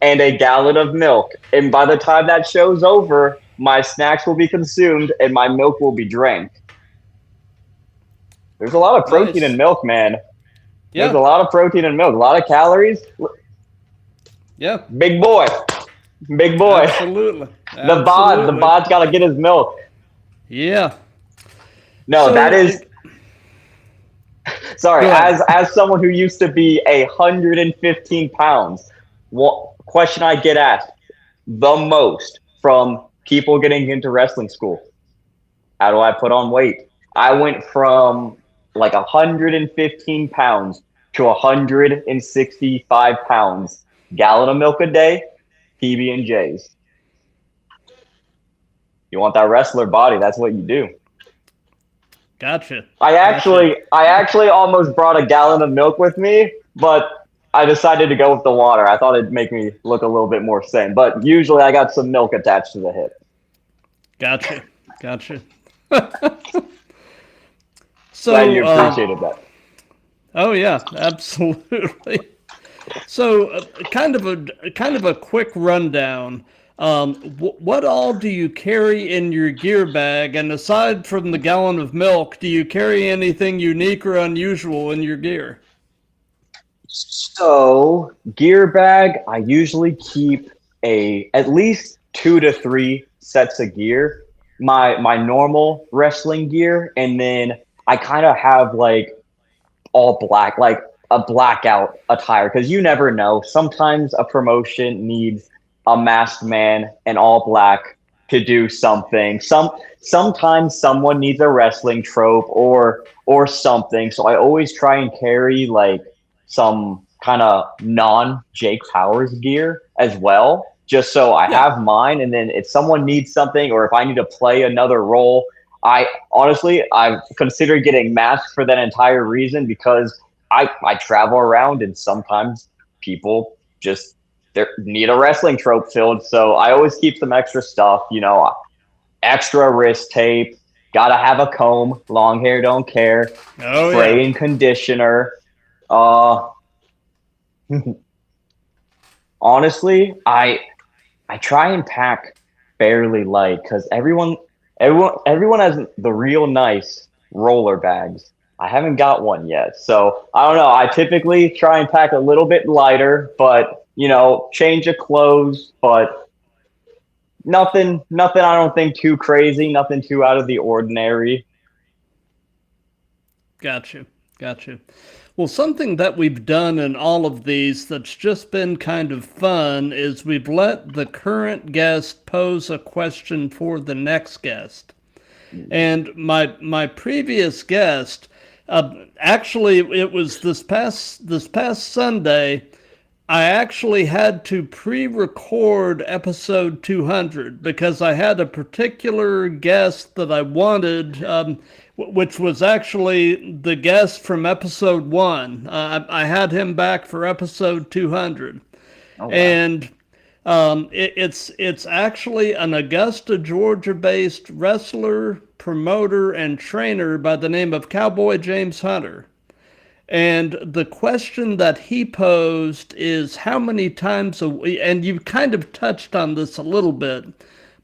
and a gallon of milk. And by the time that show's over, my snacks will be consumed and my milk will be drank. There's a lot of protein in milk, man. Yeah. There's a lot of protein in milk, a lot of calories. Yeah. Big boy. Absolutely. The bod's got to get his milk. Yeah. No, so, that is. Sorry, as someone who used to be 115 pounds, what question I get asked the most from people getting into wrestling school: how do I put on weight? I went from like 115 pounds to 165 pounds. Gallon of milk a day, PB&Js. You want that wrestler body? That's what you do. Gotcha. I actually almost brought a gallon of milk with me, but I decided to go with the water. I thought it'd make me look a little bit more sane. But usually I got some milk attached to the hip. Gotcha. So glad you appreciated that. Oh yeah, absolutely. So, kind of a quick rundown. What all do you carry in your gear bag? And aside from the gallon of milk, do you carry anything unique or unusual in your gear? So gear bag, I usually keep at least 2 to 3 sets of gear. My normal wrestling gear, and then I kind of have like all black, like a blackout attire, because you never know. Sometimes a promotion needs a masked man and all black to do something. Sometimes someone needs a wrestling trope or something. So I always try and carry like some kind of non Jake Powers gear as well, just so I Yeah. have mine. And then if someone needs something or if I need to play another role, I honestly, I've considered getting masked for that entire reason because I travel around and sometimes people just need a wrestling trope filled. So I always keep some extra stuff, extra wrist tape, gotta have a comb, long hair don't care, Oh yeah. spray and conditioner. Uh, honestly, I try and pack fairly light because everyone has the real nice roller bags. I haven't got one yet, so I don't know. I typically try and pack a little bit lighter, but change of clothes, but nothing. I don't think too crazy, nothing too out of the ordinary. Gotcha. Gotcha. Well, something that we've done in all of these that's just been kind of fun is we've let the current guest pose a question for the next guest. And my previous guest, actually, it was this past Sunday. I actually had to pre-record episode 200 because I had a particular guest that I wanted, which was actually the guest from episode 1. I had him back for episode 200, Oh wow! and it's actually an Augusta, Georgia-based wrestler, promoter, and trainer by the name of Cowboy James Hunter. And the question that he posed is how many times a week, and you kind of touched on this a little bit,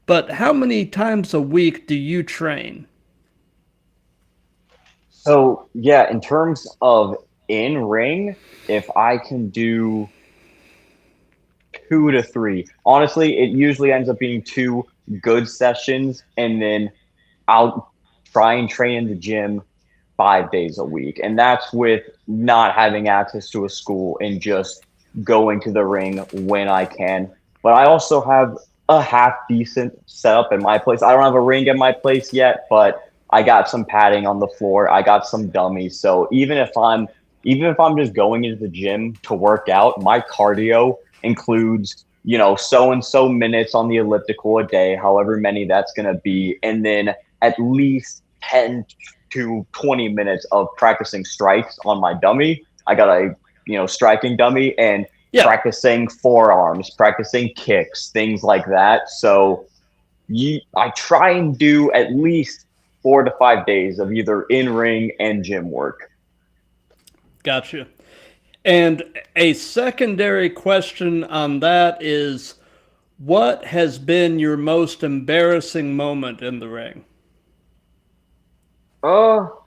but how many times a week do you train? So yeah, in terms of in ring, if I can do 2 to 3. Honestly, it usually ends up being 2 good sessions, and then I'll try and train in the gym 5 days a week. And that's with not having access to a school and just going to the ring when I can. But I also have a half decent setup in my place. I don't have a ring in my place yet, but I got some padding on the floor. I got some dummies. So even if I'm just going into the gym to work out, my cardio includes so and so minutes on the elliptical a day, however many that's going to be, and then at least 10 to 20 minutes of practicing strikes on my dummy. I got a striking dummy, and Yeah, practicing forearms, practicing kicks, things like that. So I try and do at least 4 to 5 days of either in ring and gym work. gotcha. And a secondary question on that is what has been your most embarrassing moment in the ring? Oh,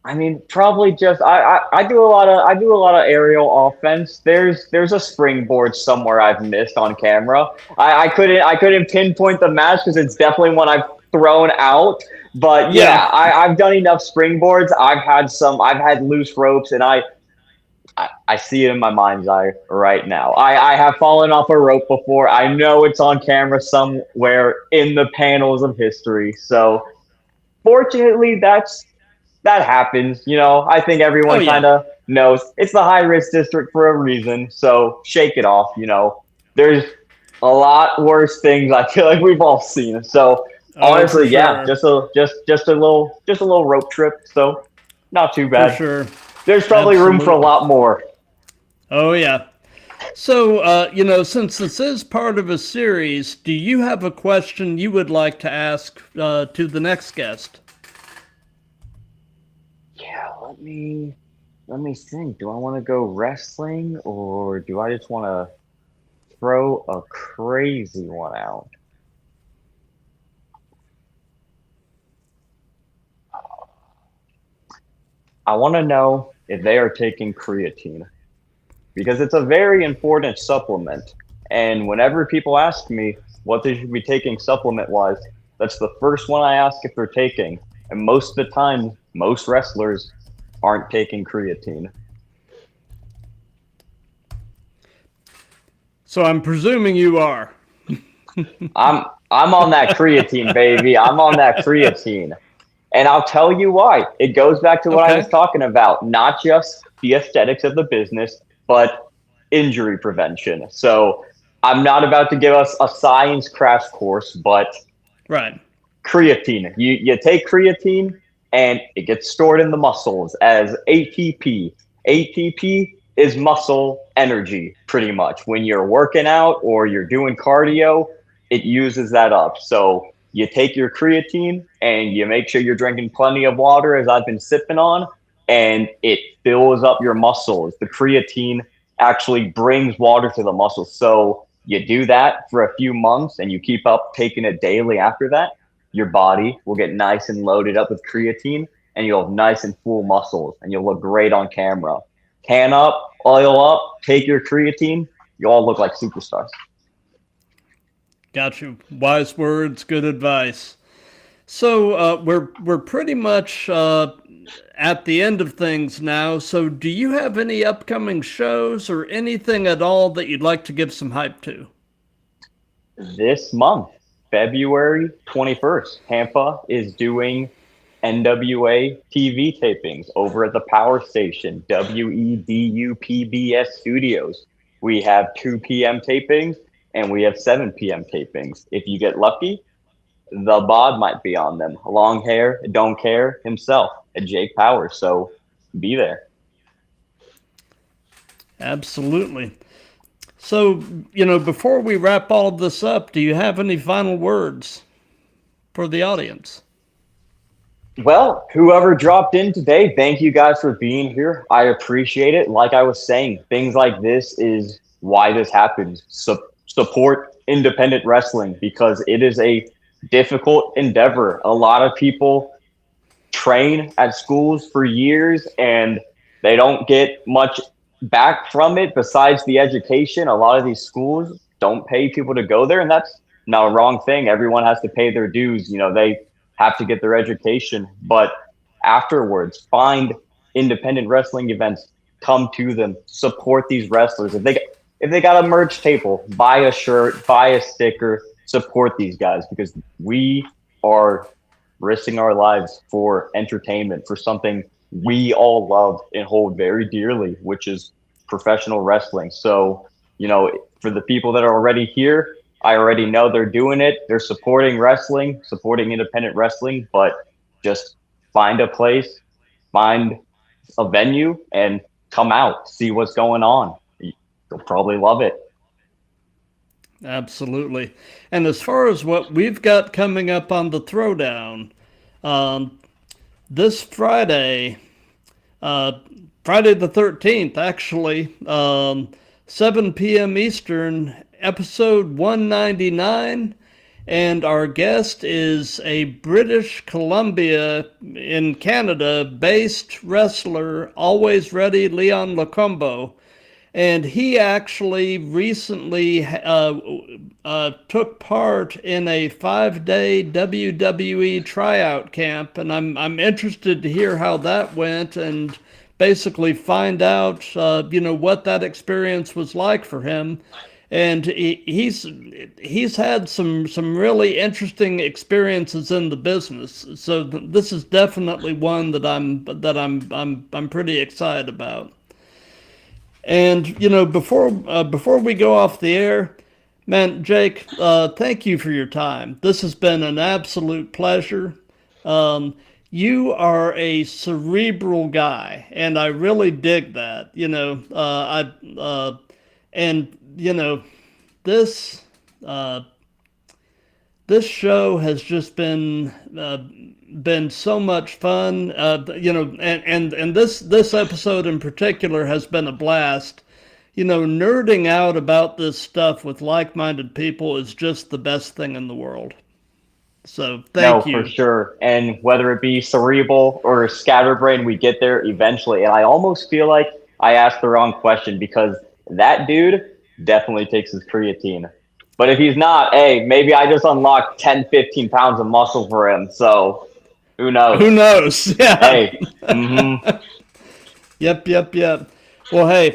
I mean, probably just I do a lot of aerial offense. There's a springboard somewhere I've missed on camera. I couldn't pinpoint the match because it's definitely one I've thrown out. But Yeah, yeah, I've done enough springboards. I've had loose ropes, and I see it in my mind's eye right now. I have fallen off a rope before. I know it's on camera somewhere in the panels of history. So fortunately, that happens. I think oh everyone yeah, kind of knows it's the high risk district for a reason. So shake it off. There's a lot worse things I feel like we've all seen. So oh for honestly, yeah, sure, just a little rope trip. So not too for bad. sure, There's probably room for a absolutely. lot more. Oh yeah. So, since this is part of a series, do you have a question you would like to ask to the next guest? Yeah, let me think. Do I want to go wrestling or do I just want to throw a crazy one out? I want to know if they are taking creatine because it's a very important supplement. And whenever people ask me what they should be taking supplement wise, that's the first one I ask if they're taking. And most of the time, most wrestlers aren't taking creatine. So I'm presuming you are. I'm on that creatine, baby. I'm on that creatine. And I'll tell you why. It goes back to what I was Okay. talking about, not just the aesthetics of the business, but injury prevention. So I'm not about to give us a science crash course, but Right. creatine. You take creatine and it gets stored in the muscles as ATP. ATP is muscle energy pretty much. When you're working out or you're doing cardio, it uses that up. So you take your creatine and you make sure you're drinking plenty of water as I've been sipping on and it fills up your muscles. The creatine actually brings water to the muscles. So you do that for a few months and you keep up taking it daily after that your body will get nice and loaded up with creatine and you'll have nice and full muscles and you'll look great on camera. Tan up, oil up, take your creatine, you all look like superstars. Got you. Wise words, good advice. So we're pretty much at the end of things now. So do you have any upcoming shows or anything at all that you'd like to give some hype to? This month, February 21st, Tampa is doing NWA TV tapings over at the Power Station, WEDUPBS Studios. We have 2 p.m. tapings and we have 7 p.m. tapings. If you get lucky, the bod might be on them. Long hair, don't care himself, Jake Power. So be there. Absolutely. So, before we wrap all of this up, do you have any final words for the audience? Well, whoever dropped in today, thank you guys for being here. I appreciate it. Like I was saying, things like this is why this happens. Support independent wrestling because it is a difficult endeavor. A lot of people train at schools for years and they don't get much back from it besides the education. A lot of these schools don't pay people to go there, and that's not a wrong thing. Everyone has to pay their dues. They have to get their education, but afterwards, find independent wrestling events, come to them, support these wrestlers. If they got a merch table, buy a shirt, buy a sticker, support these guys because we are risking our lives for entertainment, for something we all love and hold very dearly, which is professional wrestling. So, for the people that are already here, I already know they're doing it. They're supporting wrestling, supporting independent wrestling, but just find a place, find a venue, and come out, see what's going on. You'll probably love it. Absolutely. And as far as what we've got coming up on the Throwdown, this Friday, Friday the 13th, actually, 7 p.m. Eastern, episode 199. And our guest is a British Columbia in Canada based wrestler, always ready, Leon Lacombo. And he actually recently took part in a 5-day WWE tryout camp, and I'm interested to hear how that went and basically find out what that experience was like for him. And he's had some really interesting experiences in the business. So this is definitely one that I'm pretty excited about. And before we go off the air, man, Jake, thank you for your time. This has been an absolute pleasure. You are a cerebral guy, and I really dig that. This this show has just been so much fun, and this episode in particular has been a blast. Nerding out about this stuff with like-minded people is just the best thing in the world. So No, thank you. for sure. And whether it be cerebral or scatterbrain, we get there eventually. And I almost feel like I asked the wrong question because that dude definitely takes his creatine. But if he's not, hey, maybe I just unlocked 10, 15 pounds of muscle for him. So who knows? Who knows? Yeah. Hey. Yep. Well, hey,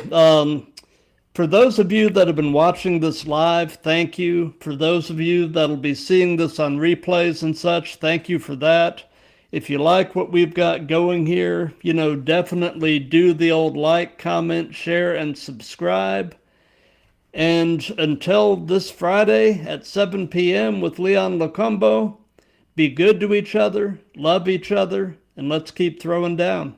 for those of you that have been watching this live, thank you. For those of you that'll be seeing this on replays and such, thank you for that. If you like what we've got going here, definitely do the old like, comment, share, and subscribe. And until this Friday at 7 p.m. with Leon Locombo, be good to each other, love each other, and let's keep throwing down.